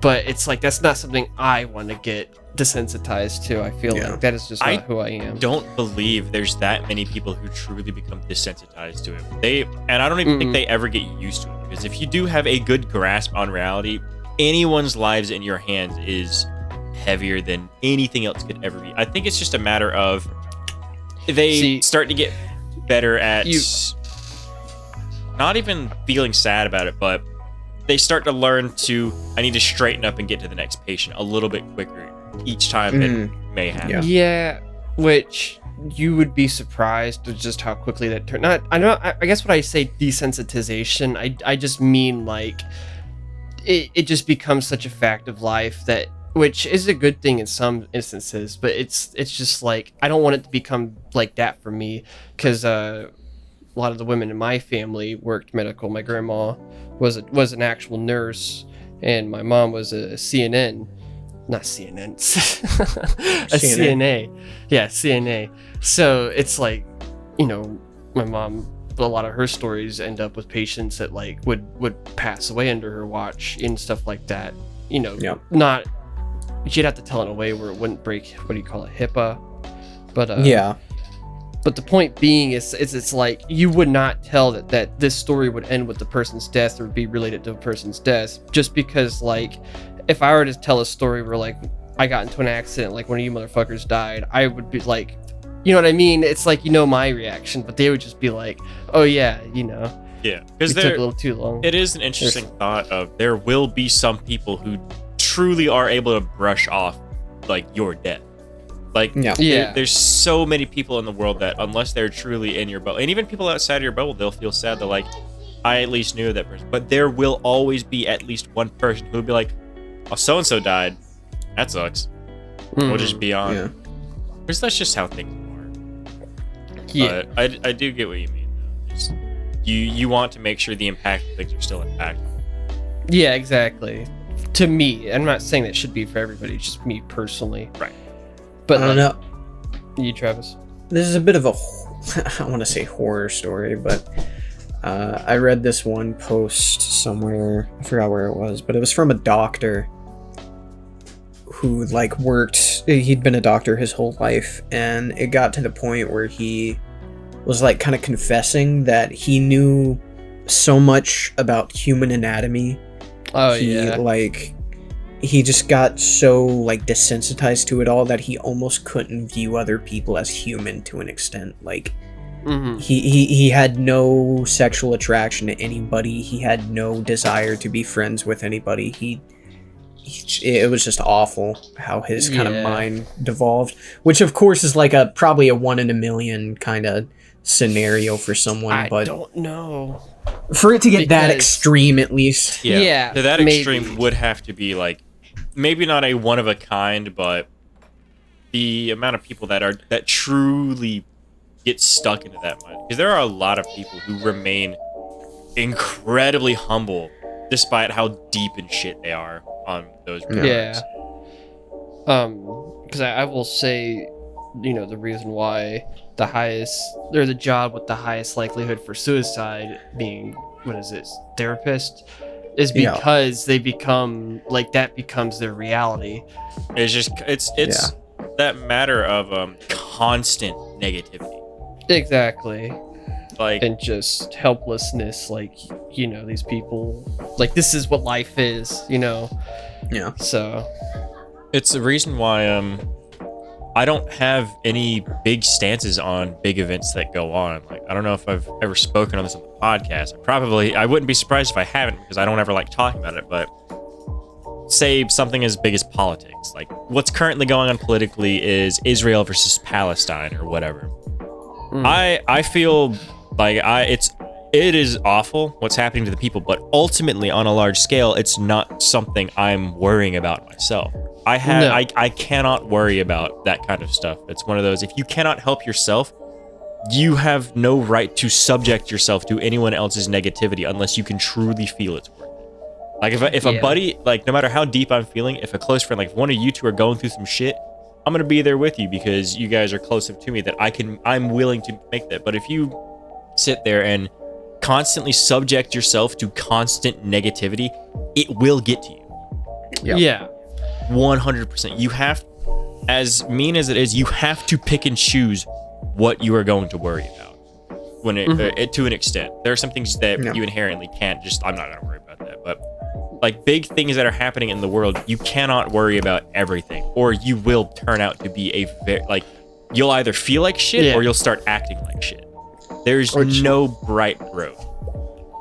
But it's that's not something I want to get desensitized to. I feel like that is just not who I am. Don't believe there's that many people who truly become desensitized to it. And I don't even think they ever get used to it, because if you do have a good grasp on reality, anyone's lives in your hands is heavier than anything else could ever be. I think it's just a matter of they start to get better at not even feeling sad about it, but they start to learn I need to straighten up and get to the next patient a little bit quicker each time it may happen. Yeah, which you would be surprised with just how quickly that turned. I guess when I say desensitization, I just mean it just becomes such a fact of life that which is a good thing in some instances, but it's just like I don't want it to become like that for me, because a lot of the women in my family worked medical. My grandma was an actual nurse, and my mom was a CNN, not CNN, a CNA. Yeah, CNA. So it's like, you know, my mom, a lot of her stories end up with patients that like would pass away under her watch and stuff like that. You know, not, you'd have to tell in a way where it wouldn't break, what do you call it, HIPAA? But yeah. But the point being is it's like you would not tell that this story would end with the person's death or be related to a person's death, just because like if I were to tell a story where like I got into an accident, like one of you motherfuckers died, I would be like, you know what I mean? It's like, you know, my reaction, but they would just be like, oh yeah, you know. Yeah, because it took a little too long. It is an interesting thought of there will be some people who truly are able to brush off like your death. Like, there's so many people in the world that unless they're truly in your bubble, and even people outside of your bubble, they'll feel sad that like, I at least knew that person. But there will always be at least one person who will be like, oh, so-and-so died. That sucks. We'll just be on. Yeah. Because that's just how things are. Yeah. But I do get what you mean, though. Just, you want to make sure the impact of things are still impactful. Yeah, exactly. To me, I'm not saying that should be for everybody, just me personally. Right. But I don't know. You, Travis? This is a bit of a, I want to say horror story, but I read this one post somewhere. I forgot where it was, but it was from a doctor who like worked. He'd been a doctor his whole life, and it got to the point where he was like kind of confessing that he knew so much about human anatomy. Oh, yeah. Like, he just got so like desensitized to it all that he almost couldn't view other people as human to an extent. Like, he had no sexual attraction to anybody. He had no desire to be friends with anybody. It was just awful how his kind of mind devolved, which of course is like probably a 1 in a million kind of scenario for someone. But I don't know. For it to get that extreme, at least. Yeah. So that extreme would have to be like, maybe not a one of a kind, but the amount of people that truly get stuck into that mind. Because there are a lot of people who remain incredibly humble despite how deep in shit they are on those regards. Yeah. Because I will say, you know, the reason why they're the job with the highest likelihood for suicide being, what is it, therapist, is because they become like, that becomes their reality. It's just it's that matter of constant negativity. Exactly. Like, and just helplessness, like, you know, these people, like, this is what life is, you know. Yeah. So it's the reason why I don't have any big stances on big events that go on. Like, I don't know if I've ever spoken on this on the podcast. I wouldn't be surprised if I haven't, because I don't ever like talking about it. But say something as big as politics. Like, what's currently going on politically is Israel versus Palestine or whatever. I feel like it is awful what's happening to the people, but ultimately on a large scale, it's not something I'm worrying about myself. I cannot worry about that kind of stuff. It's one of those, if you cannot help yourself, you have no right to subject yourself to anyone else's negativity unless you can truly feel it's worth it. Like, if a buddy, like, no matter how deep I'm feeling, if a close friend, like if one of you two are going through some shit, I'm gonna be there with you because you guys are close enough to me that I'm willing to make that. But if you sit there and constantly subject yourself to constant negativity, it will get to you. Yeah. 100%. You have, as mean as it is, you have to pick and choose what you are going to worry about. When to an extent, there are some things that you inherently can't just. I'm not gonna worry about that, but like big things that are happening in the world, you cannot worry about everything, or you will turn out to be you'll either feel like shit or you'll start acting like shit. There's no bright road.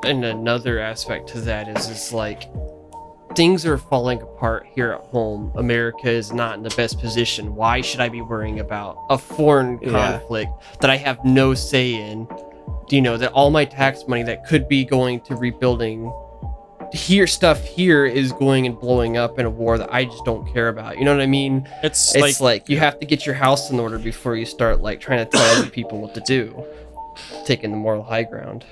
And another aspect to that is like, things are falling apart here at home. America is not in the best position. Why should I be worrying about a foreign conflict that I have no say in? You know, that all my tax money that could be going to rebuilding here stuff here is going and blowing up in a war that I just don't care about. You know what I mean? It's like you have to get your house in order before you start like trying to tell other people what to do, taking the moral high ground.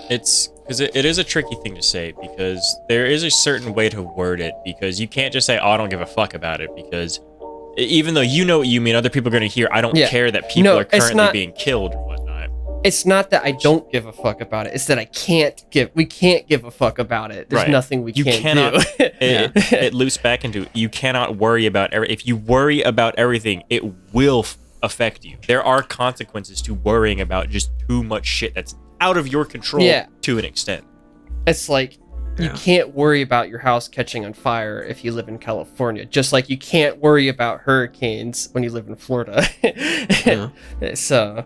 It's because it is a tricky thing to say, because there is a certain way to word it, because you can't just say, oh, I don't give a fuck about it, because even though you know what you mean, other people are going to hear, I don't care that people are currently being killed or whatnot. It's not that I don't give a fuck about it. It's that we can't give a fuck about it. There's nothing we can't do. It loops back into, you cannot worry about if you worry about everything, it will affect you. There are consequences to worrying about just too much shit that's out of your control to an extent. It's like, you can't worry about your house catching on fire if you live in California, just like you can't worry about hurricanes when you live in Florida. So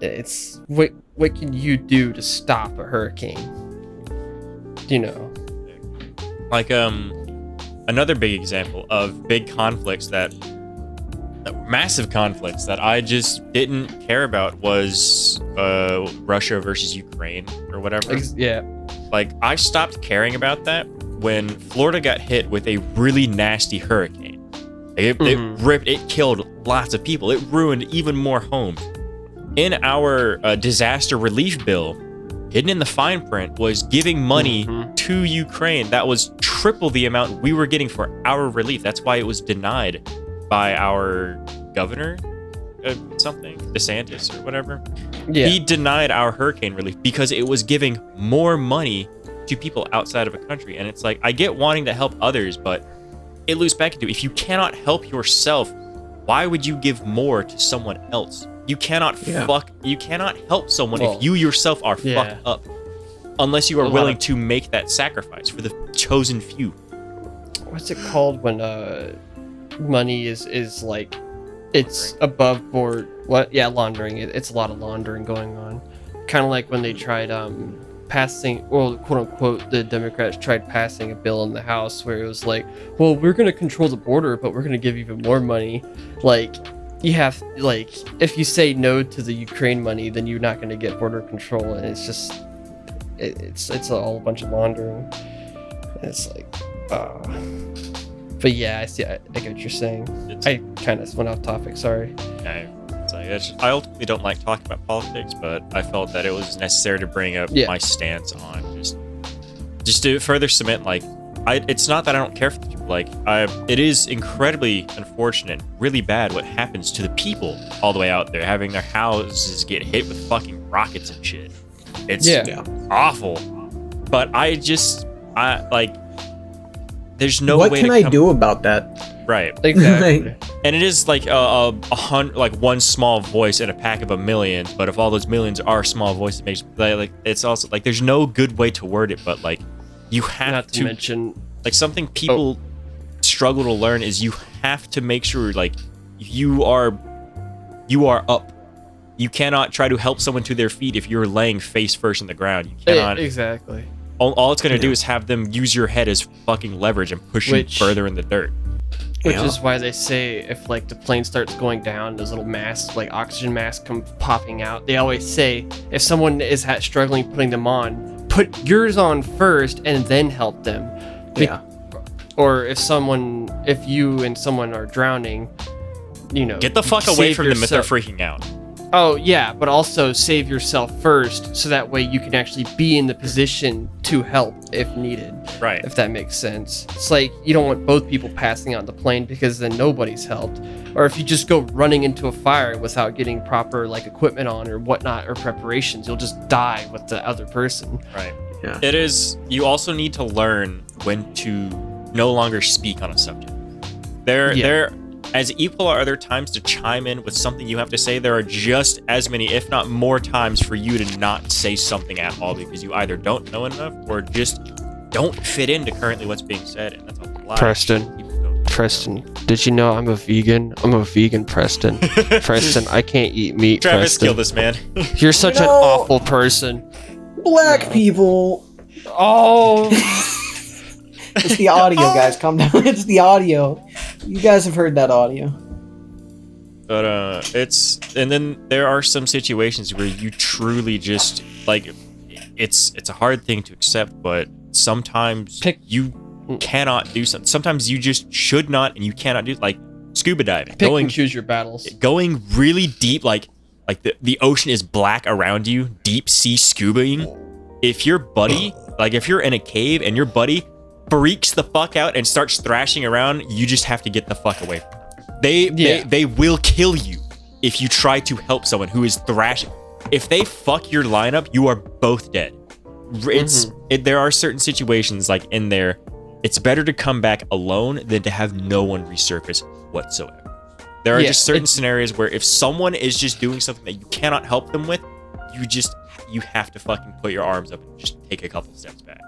it's what can you do to stop a hurricane? You know, like another big example of big conflicts massive conflicts that I just didn't care about was Russia versus Ukraine or whatever. Like, I stopped caring about that when Florida got hit with a really nasty hurricane. It killed lots of people. It ruined even more homes. In our disaster relief bill, hidden in the fine print was giving money to Ukraine. That was triple the amount we were getting for our relief. That's why it was denied by our governor, something, DeSantis or whatever. He denied our hurricane relief because it was giving more money to people outside of a country. And it's like, I get wanting to help others, but it loops back into, if you cannot help yourself, why would you give more to someone else? You cannot you cannot help someone if you yourself are fucked up, unless you are willing to make that sacrifice for the chosen few. What's it called when money is like, it's above board? Laundering. It's a lot of laundering going on. Kind of like when they tried passing, well, quote unquote, the Democrats tried passing a bill in the House where it was like, well, we're going to control the border, but we're going to give even more money. Like, you have, like, if you say no to the Ukraine money, then you're not going to get border control, and it's just, it's all a bunch of laundering. And it's like, but yeah, I see. I get what you're saying. I kind of went off topic. Sorry. I ultimately don't like talking about politics, but I felt that it was necessary to bring up my stance on just to further cement, like, it's not that I don't care for the people. Like, it is incredibly unfortunate, really bad what happens to the people all the way out there, having their houses get hit with fucking rockets and shit. It's awful. But there's no way. What can I do about that? Right. Exactly. And it is like like one small voice in a pack of a million. But if all those millions are small voices, it makes like, it's also like, there's no good way to word it. But like, you have not to mention, like, something people struggle to learn is you have to make sure, like, you are up. You cannot try to help someone to their feet if you're laying face first in the ground. You cannot. Exactly. All it's going to do is have them use your head as fucking leverage and push you further in the dirt. Which is why they say if, like, the plane starts going down, those little masks, like oxygen masks, come popping out. They always say if someone is struggling putting them on, put yours on first and then help them. Or if you and someone are drowning, you know, get the fuck away from them if they're freaking out. Oh, yeah, but also save yourself first, so that way you can actually be in the position to help if needed. Right. If that makes sense. It's like, you don't want both people passing out the plane, because then nobody's helped. Or if you just go running into a fire without getting proper, like, equipment on or whatnot, or preparations, you'll just die with the other person. Right. Yeah. It is, you also need to learn when to no longer speak on a subject. There as equal are other times to chime in with something you have to say. There are just as many, if not more, times for you to not say something at all, because you either don't know enough or just don't fit into currently what's being said. And that's a lot. Preston, did you know I'm a vegan? I'm a vegan, Preston. Preston, I can't eat meat. Travis, Preston. kill this man. You're such an awful person. Black people. Oh. It's the audio, guys. Calm down. It's the audio. You guys have heard that audio. But and then there are some situations where you truly just, like, it's a hard thing to accept, but sometimes you cannot do something. Sometimes you just should not, and you cannot do, like scuba diving. Pick and choose your battles. Going really deep, like the ocean is black around you, deep sea scubaing. If your buddy, like if you're in a cave and your buddy freaks the fuck out and starts thrashing around, you just have to get the fuck away from them. They will kill you if you try to help someone who is thrashing. If they fuck your lineup, you are both dead. There are certain situations like in there, it's better to come back alone than to have no one resurface whatsoever. There are just certain scenarios where if someone is just doing something that you cannot help them with, you have to fucking put your arms up and just take a couple steps back.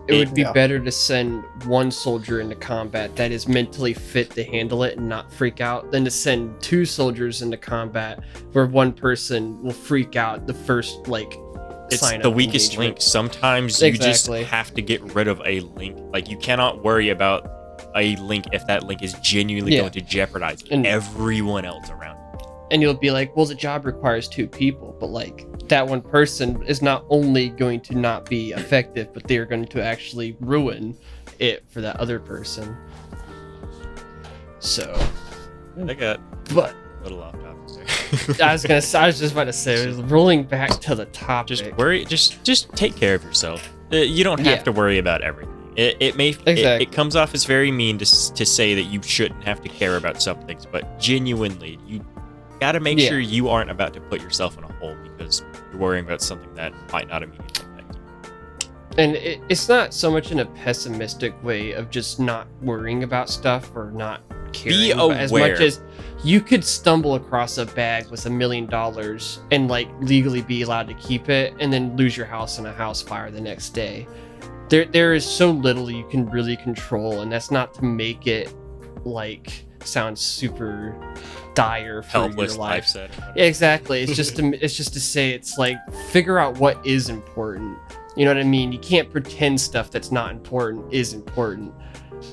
It would be better to send one soldier into combat that is mentally fit to handle it and not freak out than to send 2 soldiers into combat where one person will freak out the first it's the weakest link. Sometimes you just have to get rid of a link. Like, you cannot worry about a link if that link is genuinely going to jeopardize everyone else around you. And you'll be like, well, the job requires 2 people, but like that one person is not only going to not be effective, but they're going to actually ruin it for that other person. So I got a little off topic there. I was just about to say, rolling back to the topic. Just take care of yourself. You don't have to worry about everything. It comes off as very mean to say that you shouldn't have to care about some things, but genuinely, you gotta make sure you aren't about to put yourself in a hole because you're worrying about something that might not immediately affect you. And it's not so much in a pessimistic way of just not worrying about stuff or not caring. Be aware. As much as you could stumble across a bag with $1 million and like legally be allowed to keep it and then lose your house in a house fire the next day. There is so little you can really control, and that's not to make it like sound super dire for helpless your life. Yeah, exactly. It's just to say it's like figure out what is important. You know what I mean? You can't pretend stuff that's not important is important,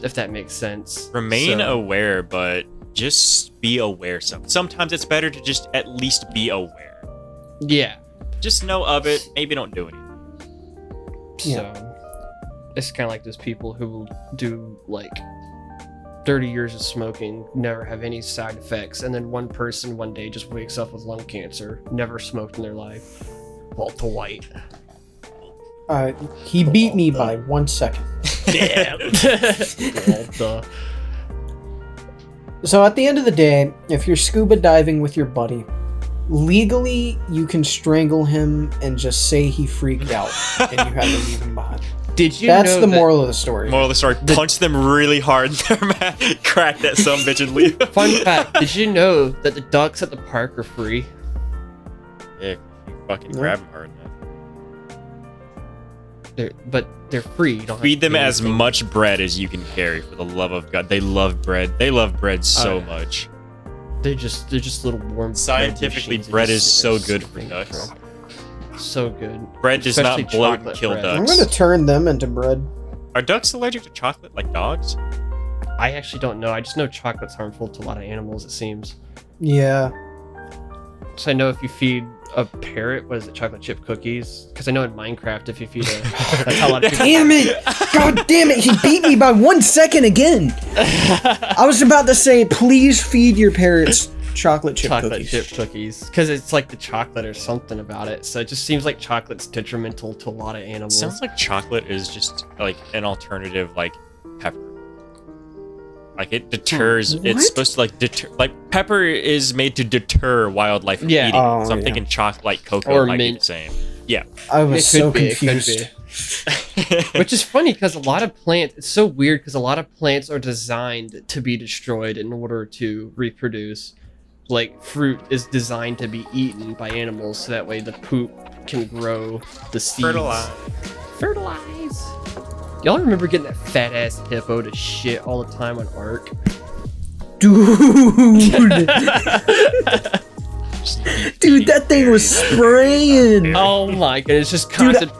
if that makes sense. Remain aware, but just be aware. Sometimes it's better to just at least be aware. Yeah. Just know of it. Maybe don't do anything. So it's kind of like those people who will do like 30 years of smoking, never have any side effects, and then one person one day just wakes up with lung cancer, never smoked in their life. Walter White. He beat me by 1 second. Damn. So at the end of the day, if you're scuba diving with your buddy, legally you can strangle him and just say he freaked out and you have to leave him behind. That's the moral of the story. Moral of the story, punch them really hard in their mouth, crack that some bitch and leave. Fun fact, did you know that the ducks at the park are free? Yeah, you fucking grab them hard enough. They're free. You don't feed them as much bread as you can carry, for the love of God. They love bread. They love bread so much. They're just little warm. Scientifically, bread is so good for ducks. So good. Bread does not bloat and kill ducks. I'm gonna turn them into bread. Are ducks allergic to chocolate like dogs? I actually don't know. I just know chocolate's harmful to a lot of animals, it seems. Yeah. So I know if you feed a parrot, what is it, chocolate chip cookies? Because I know in Minecraft, if you feed a... That's how a lot of people... Damn it! God damn it! He beat me by 1 second again! I was about to say, please feed your parrots chocolate chip cookies. Because it's like the chocolate or something about it. So it just seems like chocolate's detrimental to a lot of animals. Sounds like chocolate is just like an alternative, like pepper. Like it deters. What? It's supposed to like deter. Like pepper is made to deter wildlife from eating. So I'm thinking chocolate, like cocoa, or might mint. be the same. Yeah. I was so confused. Which is funny because a lot of plants. It's so weird because a lot of plants are designed to be destroyed in order to reproduce. Like fruit is designed to be eaten by animals, so that way the poop can grow the seeds. Fertilize. Y'all remember getting that fat ass hippo to shit all the time on Ark? Dude! Dude, that thing was spraying! Oh my god, it's just constant.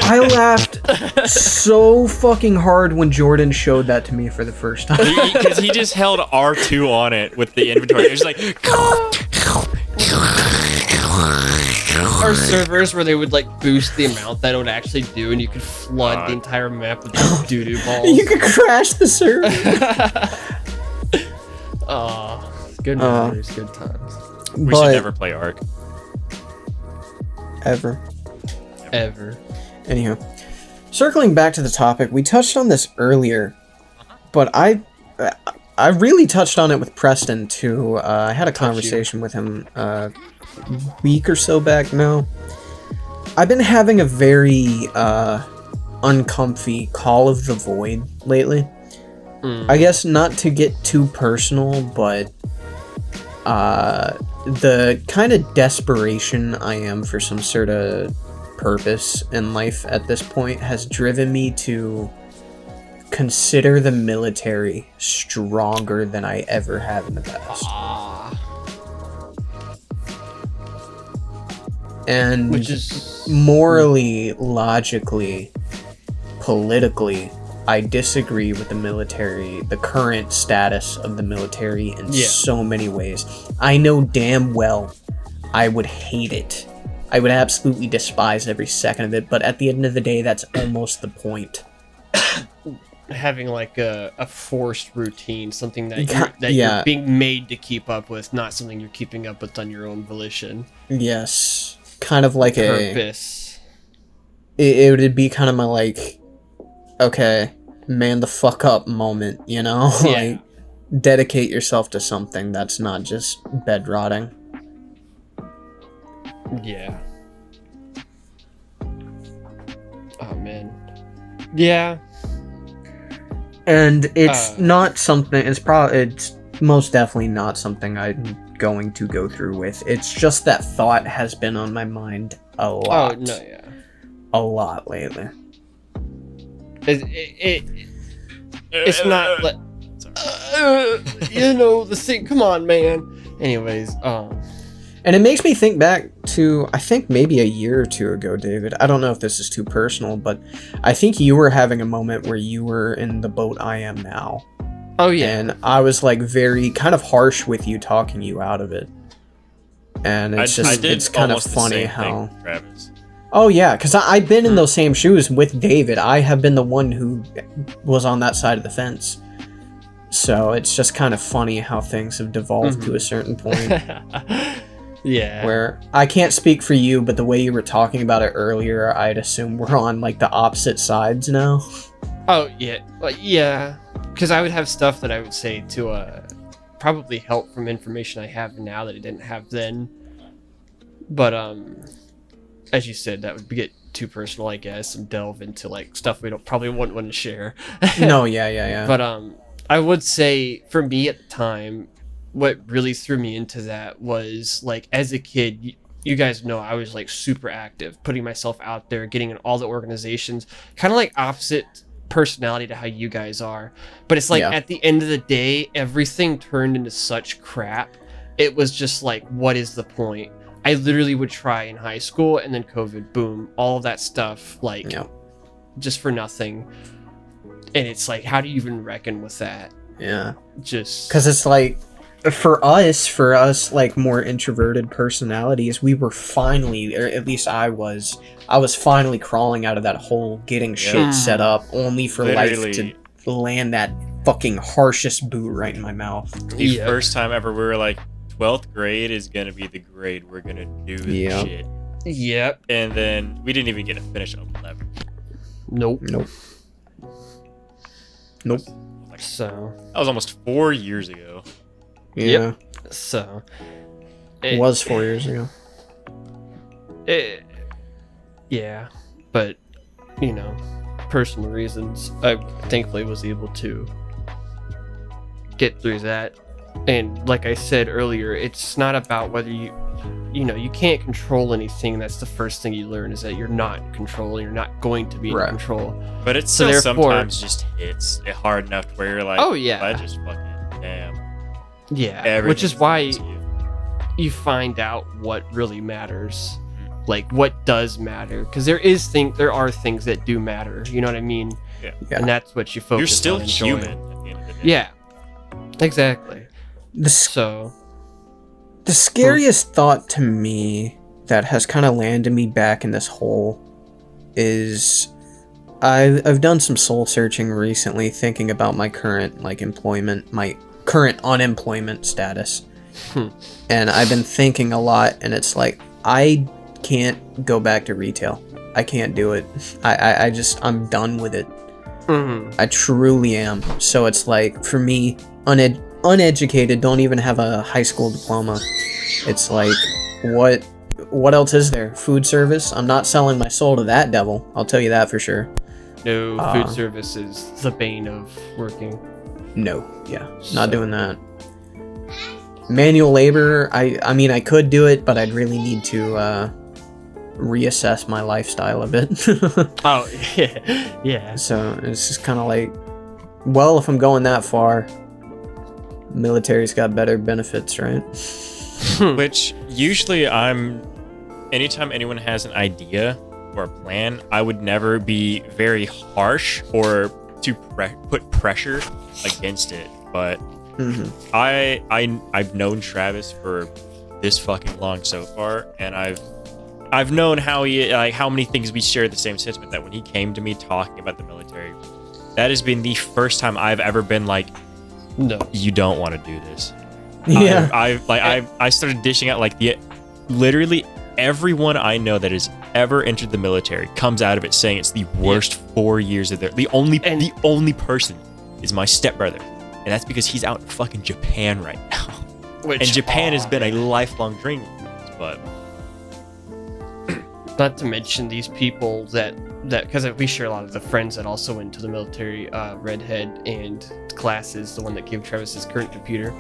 I laughed so fucking hard when Jordan showed that to me for the first time. Because he just held R2 on it with the inventory. It was like... or servers where they would like boost the amount that it would actually do, and you could flood the entire map with doo-doo balls. You could crash the server. Oh, good memories, good times. We should never play Ark. Ever. Anyhow, circling back to the topic, we touched on this earlier, but I really touched on it with Preston too. I had a conversation with him a week or so back now. I've been having a very uncomfy Call of the Void lately. I guess not to get too personal, but the kind of desperation I am for some sort of purpose in life at this point has driven me to consider the military stronger than I ever have in the past. And which is morally, logically, politically, I disagree with the military, the current status of the military in so many ways. I know damn well I would hate it. I would absolutely despise every second of it, but at the end of the day, that's almost the point. having like a forced routine, something that you're being made to keep up with, not something you're keeping up with on your own volition. Yes. Kind of like purpose. It would be kind of my like, okay, man the fuck up moment, you know? Like, dedicate yourself to something that's not just bed rotting. Yeah. Oh man. Yeah. And it's not something, it's most definitely not something I'm going to go through with. It's just that thought has been on my mind a lot. Oh, no, yeah. A lot lately. It's not like, you know, the thing, come on, man. Anyways, and it makes me think back to, I think maybe a year or two ago, David. I don't know if this is too personal, but I think you were having a moment where you were in the boat I am now. Oh, yeah. And I was like very kind of harsh with you, talking you out of it. And it's it's kind of funny how... Travis. Oh, yeah, because I've been in those same shoes with David. I have been the one who was on that side of the fence. So it's just kind of funny how things have devolved to a certain point. Yeah. Where I can't speak for you, but the way you were talking about it earlier, I'd assume we're on like the opposite sides now. Oh, yeah. Yeah. Because I would have stuff that I would say to probably help from information I have now that I didn't have then. But as you said, that would get too personal, I guess, and delve into like stuff we probably wouldn't want to share. No, yeah. But I would say for me at the time, what really threw me into that was like as a kid, you guys know I was like super active, putting myself out there, getting in all the organizations, kind of like opposite personality to how you guys are. But it's like at the end of the day, everything turned into such crap. It was just like, what is the point? I literally would try in high school, and then COVID, boom, all of that stuff, like just for nothing. And it's like, how do you even reckon with that? Yeah. Just because it's like, for us, like more introverted personalities, we were finally, or at least I was finally crawling out of that hole, getting shit set up, only for life to land that fucking harshest boot right in my mouth. The first time ever we were like, 12th grade is gonna be the grade we're gonna do this shit. Yep. And then we didn't even get to finish 11. Nope. Like, so that was almost 4 years ago. Yeah. Yep. So it was 4 years ago. Yeah, but you know, personal reasons, I thankfully was able to get through that. And like I said earlier, it's not about whether you can't control anything. That's the first thing you learn, is that you're not in control. You're not going to be in control. But it's still sometimes just hits it hard enough where you're like, I just fucking damn. Yeah, which is why you find out what really matters, like what does matter, because there are things that do matter. You know what I mean? Yeah. And that's what you focus. You're still on human at the end of the day. Yeah, exactly. The scariest thought to me that has kind of landed me back in this hole is I've done some soul searching recently, thinking about my current employment, my current unemployment status. And I've been thinking a lot, and it's like I can't go back to retail. I can't do it. I'm done with it. I truly am. So it's like, for me, uneducated, don't even have a high school diploma. It's like, what else is there? Food service? I'm not selling my soul to that devil. I'll tell you that for sure. No, food service is the bane of working. No, yeah, not doing that. Manual labor, I mean, I could do it, but I'd really need to reassess my lifestyle a bit. Oh, yeah. So it's just kind of like, well, if I'm going that far, military's got better benefits, right? Which usually anytime anyone has an idea or a plan, I would never be very harsh or to put pressure against it. But I've known Travis for this fucking long so far, and I've known how many things we share the same sentiment, that when he came to me talking about the military, that has been the first time I've ever been like, no, you don't want to do this. Yeah. I started dishing out literally everyone I know that has ever entered the military comes out of it saying it's the worst 4 years of their. The only person is my stepbrother, and that's because he's out in fucking Japan right now. And Japan has been a lifelong dream, but not to mention these people that because we share a lot of the friends that also went to the military. Redhead and Class is the one that gave Travis his current computer.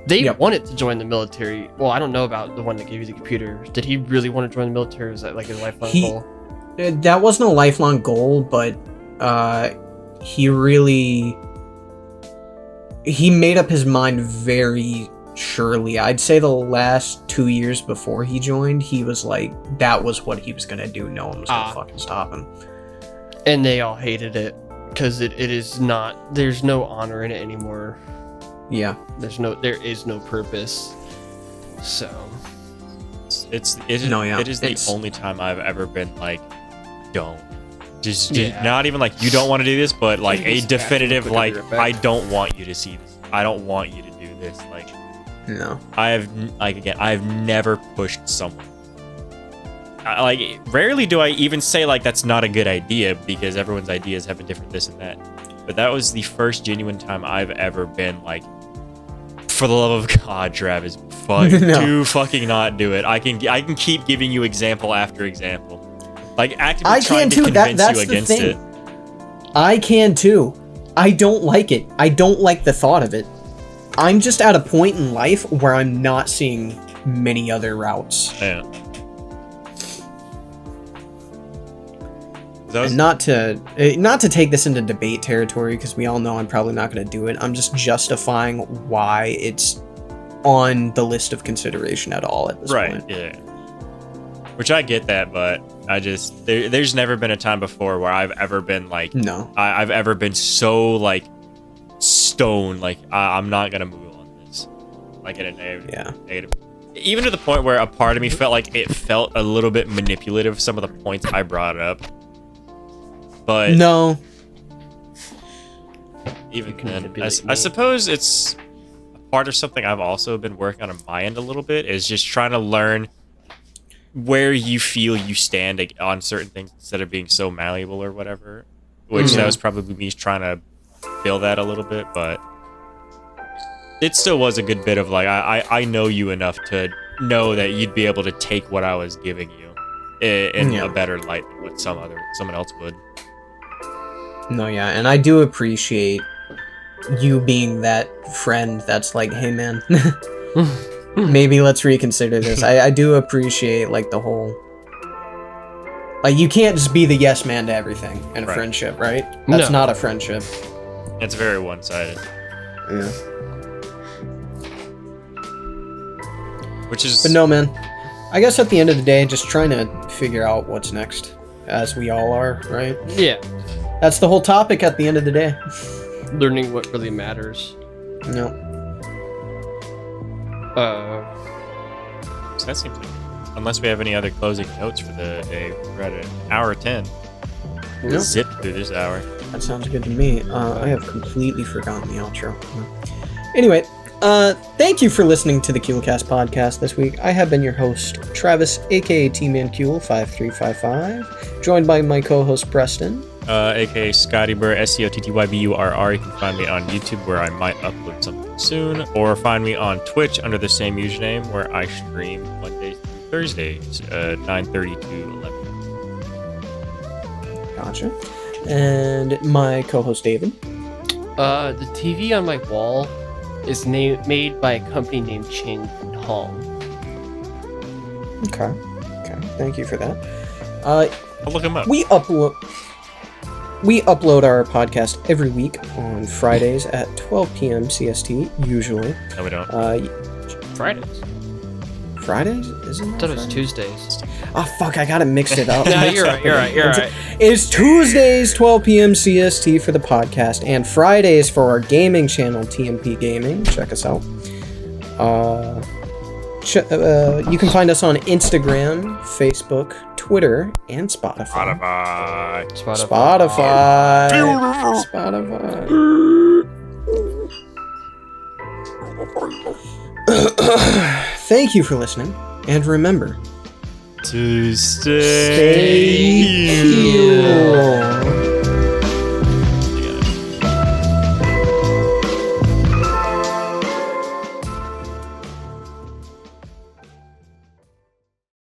They wanted to join the military. Well, I don't know about the one that gave you the computer. Did he really want to join the military? Or was that like a lifelong goal? That wasn't a lifelong goal, but he made up his mind very surely. I'd say the last 2 years before he joined, he was like, that was what he was gonna do. No one was gonna fucking stop him. And they all hated it because it is not. There's no honor in it anymore. Yeah. There is no purpose. So it is the only time I've ever been like, don't. Just not even like you don't want to do this, but like a definitive like, I don't want you to see this. I don't want you to do this. Like, no. I've never pushed someone. Rarely do I even say like that's not a good idea, because everyone's ideas have a different this and that. But that was the first genuine time I've ever been like, for the love of God, Travis, do fucking not do it. I can keep giving you example after example. Like actively trying to convince you against it. I can too. I don't like it. I don't like the thought of it. I'm just at a point in life where I'm not seeing many other routes. Yeah. And not to take this into debate territory, because we all know I'm probably not going to do it. I'm just justifying why it's on the list of consideration at all at this point. Right, yeah. Which I get that, but I just... There's never been a time before where I've ever been like... No. I've ever been so like stoned, like I'm not going to move on this. Like in a negative... Even to the point where a part of me felt like it felt a little bit manipulative, some of the points I brought up. But no. Even then, I suppose it's a part of something I've also been working on my end a little bit, is just trying to learn where you feel you stand on certain things instead of being so malleable or whatever. Which that was probably me trying to feel that a little bit, but it still was a good bit of like, I know you enough to know that you'd be able to take what I was giving you in a better light than what someone else would. No, yeah, and I do appreciate you being that friend that's like, hey man, maybe let's reconsider this. I do appreciate like the whole, like, you can't just be the yes man to everything in a friendship, right? That's not a friendship. It's very one-sided. Yeah. But no, man, I guess at the end of the day, just trying to figure out what's next, as we all are, right? Yeah. That's the whole topic at the end of the day. Learning what really matters. No. So that seems like unless we have any other closing notes for the day, we're at an hour 10. Nope. Zip through this hour. That sounds good to me. I have completely forgotten the outro. Anyway, thank you for listening to the Kewlcast podcast this week. I have been your host, Travis, aka T-Man Kewl 5355, joined by my co-host Preston, aka Scotty Burr, SCOTTYBURR. You can find me on YouTube where I might upload something soon, or find me on Twitch under the same username where I stream Mondays through Thursdays, 9:30 to 11. Gotcha. And my co-host David. The TV on my wall is made by a company named Ching Hong. Okay. Thank you for that. I'll look him up. We upload our podcast every week on Fridays at 12 p.m. CST, usually. No, we don't. Fridays. Fridays? Isn't I it? thought it was Tuesdays. Oh, fuck, I got it mixed it up. No, you're right. It's Tuesdays, 12 p.m. CST for the podcast, and Fridays for our gaming channel, TMP Gaming. Check us out. You can find us on Instagram, Facebook, Twitter, and Spotify. Spotify. Thank you for listening, and remember To stay Kewl.